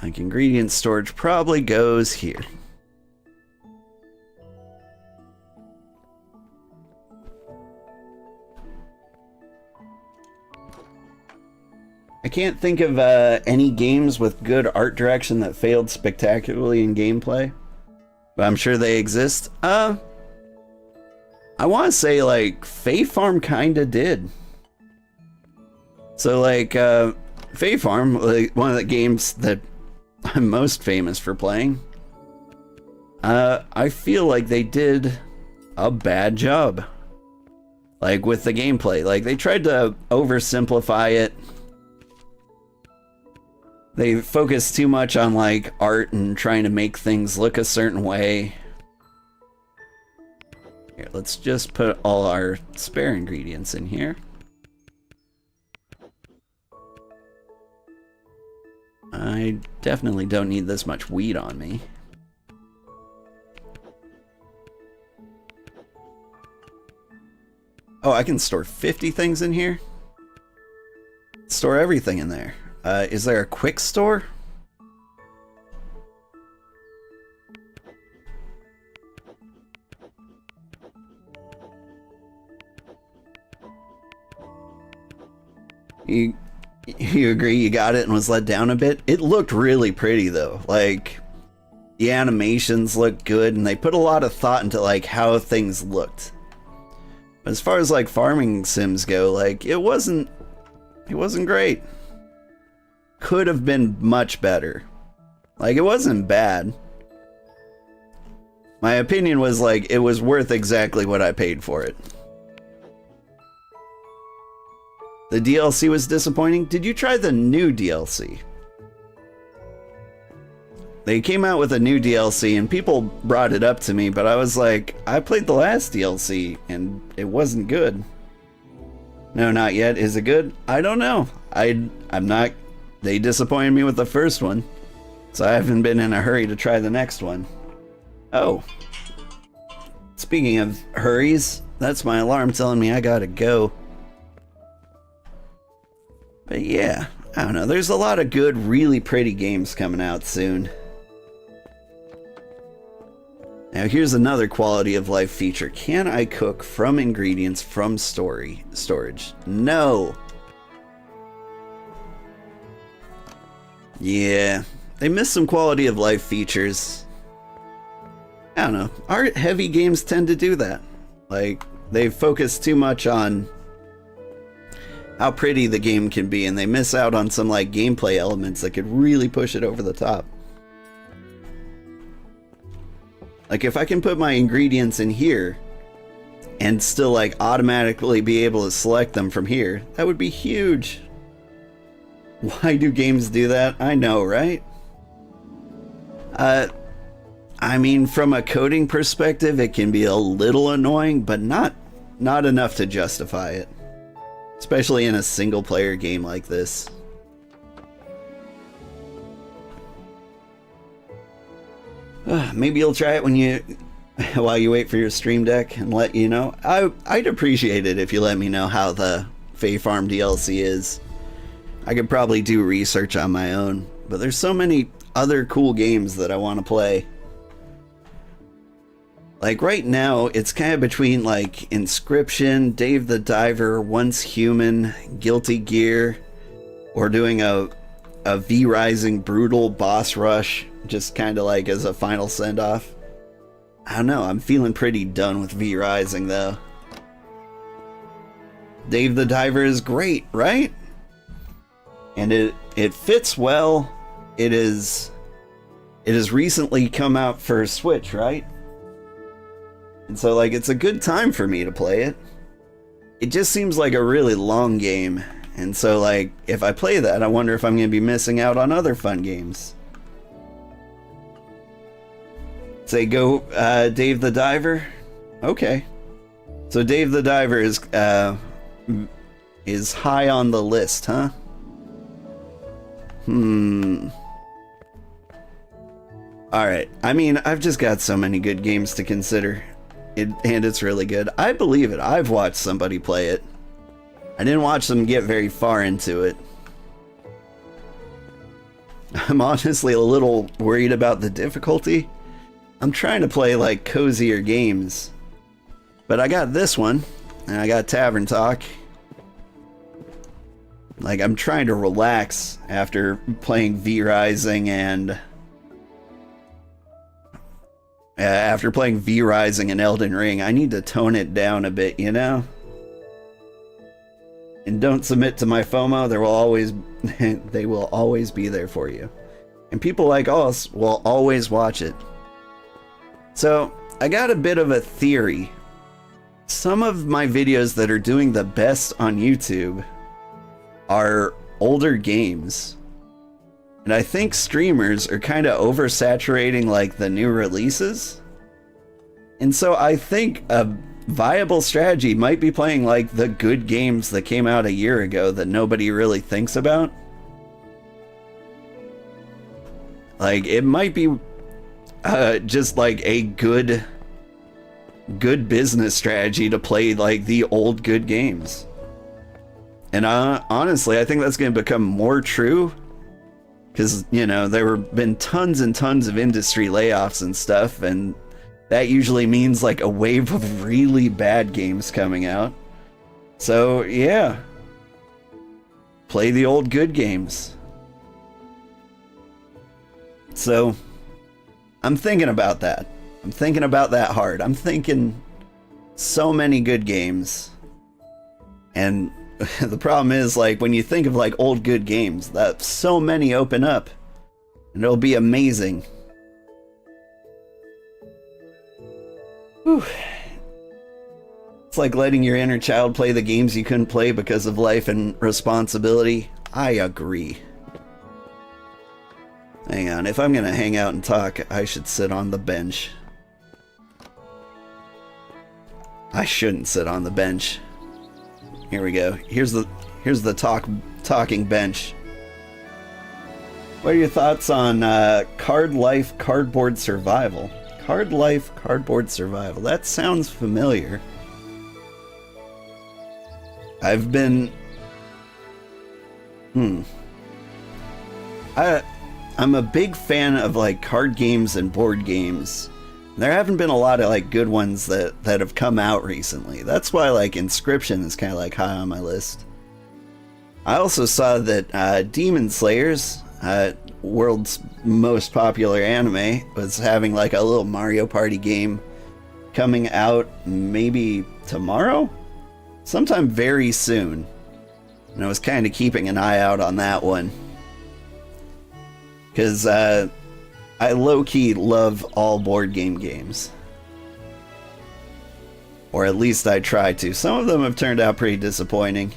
A: Like, ingredient storage probably goes here. I can't think of any games with good art direction that failed spectacularly in gameplay, but I'm sure they exist. I want to say like Fae Farm kinda did. So like Fae Farm, like one of the games that I'm most famous for playing, I feel like they did a bad job, like with the gameplay. Like they tried to oversimplify it. They focus too much on like art and trying to make things look a certain way. Here, let's just put all our spare ingredients in here. I definitely don't need this much wheat on me. Oh, I can store 50 things in here? Store everything in there. Is there a quick store? You agree you got it and was let down a bit? It looked really pretty though. Like, the animations looked good and they put a lot of thought into like how things looked. But as far as like farming sims go, like it wasn't great. Could have been much better. Like, it wasn't bad. My opinion was like it was worth exactly what I paid for it. The DLC was disappointing. Did you try the new DLC? They came out with a new DLC and people brought it up to me, but I was like, I played the last DLC and it wasn't good. No, not yet. Is it good? I don't know. I'm not. They disappointed me with the first one, so I haven't been in a hurry to try the next one. Oh. Speaking of hurries, that's my alarm telling me I gotta go. But yeah, I don't know. There's a lot of good, really pretty games coming out soon. Now here's another quality of life feature. Can I cook from ingredients from storage? No. Yeah, they missed some quality of life features. I don't know. Art heavy games tend to do that. Like, they focus too much on how pretty the game can be, and they miss out on some like gameplay elements that could really push it over the top. Like if I can put my ingredients in here and still like automatically be able to select them from here, that would be huge. Why do games do that? I know, right? I mean, from a coding perspective, it can be a little annoying, but not enough to justify it. Especially in a single player game like this. Maybe you'll try it when while you wait for your stream deck and let you know. I'd appreciate it if you let me know how the Fae Farm DLC is. I could probably do research on my own, but there's so many other cool games that I want to play. Like right now, it's kind of between like Inscription, Dave the Diver, Once Human, Guilty Gear, or doing a V-Rising Brutal Boss Rush, just kind of like as a final send-off. I don't know, I'm feeling pretty done with V-Rising though. Dave the Diver is great, right? And it fits well. It has recently come out for Switch, right? And so like it's a good time for me to play it. It just seems like a really long game. And so like if I play that, I wonder if I'm going to be missing out on other fun games. Say go Dave the Diver. Okay. So Dave the Diver is high on the list, huh? Alright, I mean, I've just got so many good games to consider. And it's really good. I believe it. I've watched somebody play it. I didn't watch them get very far into it. I'm honestly a little worried about the difficulty. I'm trying to play like cozier games. But I got this one, and I got Tavern Talk. Like, I'm trying to relax after playing V-Rising and... after playing V-Rising and Elden Ring, I need to tone it down a bit, you know? And don't submit to my FOMO, there will always... they will always be there for you. And people like us will always watch it. So, I got a bit of a theory. Some of my videos that are doing the best on YouTube are older games. And I think streamers are kind of oversaturating like the new releases. And so I think a viable strategy might be playing like the good games that came out a year ago that nobody really thinks about. Like it might be just like a good business strategy to play like the old good games. And honestly, I think that's going to become more true because, you know, there have been tons and tons of industry layoffs and stuff, and that usually means like a wave of really bad games coming out. So, yeah. Play the old good games. So, I'm thinking about that. I'm thinking about that hard. I'm thinking so many good games. And the problem is, like, when you think of like old good games, that so many open up, and it'll be amazing. Whew. It's like letting your inner child play the games you couldn't play because of life and responsibility. I agree. Hang on, if I'm gonna hang out and talk, I should sit on the bench. I shouldn't sit on the bench. Here we go. Here's the talking bench. What are your thoughts on Card Life Cardboard Survival? Card Life Cardboard Survival. That sounds familiar. I've been... I'm a big fan of like card games and board games. There haven't been a lot of like good ones that have come out recently. That's why like Inscription is kind of like high on my list. I also saw that Demon Slayers, world's most popular anime, was having like a little Mario Party game coming out maybe tomorrow? Sometime very soon. And I was kind of keeping an eye out on that one. Because I I low-key love all board games. Or at least I try to. Some of them have turned out pretty disappointing.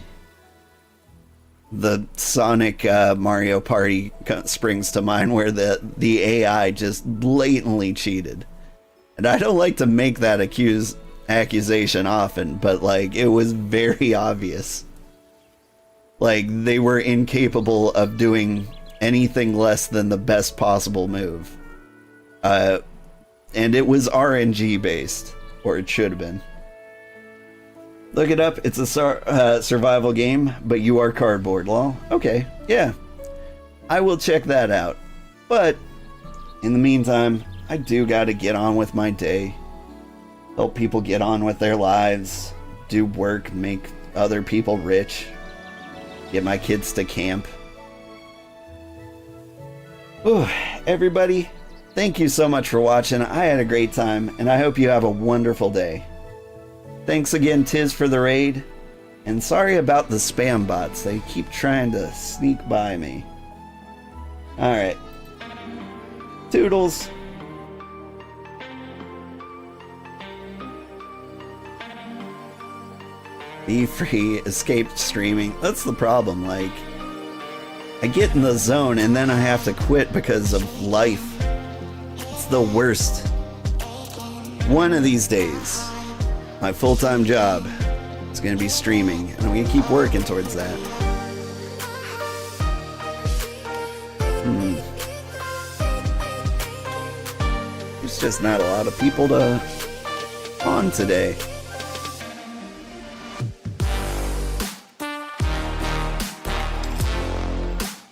A: The Sonic Mario Party springs to mind, where the AI just blatantly cheated. And I don't like to make that accusation often, but like, it was very obvious. Like, they were incapable of doing anything less than the best possible move. And it was RNG based, or it should have been. Look it up, it's a survival game, but you are cardboard, lol. Okay, yeah. I will check that out. But, in the meantime, I do gotta get on with my day. Help people get on with their lives. Do work, make other people rich. Get my kids to camp. Ooh, everybody, thank you so much for watching. I had a great time, and I hope you have a wonderful day. Thanks again, Tiz, for the raid. And sorry about the spam bots. They keep trying to sneak by me. Alright. Toodles. Be free, escape streaming. That's the problem, like, I get in the zone and then I have to quit because of life. It's the worst. One of these days, my full-time job is going to be streaming, and I'm going to keep working towards that. There's just not a lot of people to on today.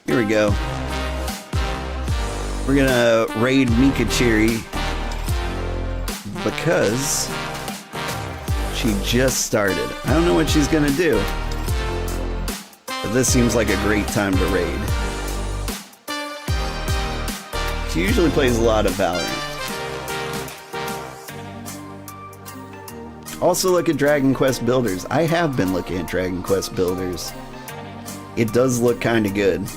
A: Here we go. We're gonna raid Mikachiri because she just started. I don't know what she's gonna do, but this seems like a great time to raid. She usually plays a lot of Valorant. Also look at Dragon Quest Builders. I have been looking at Dragon Quest Builders. It does look kinda good.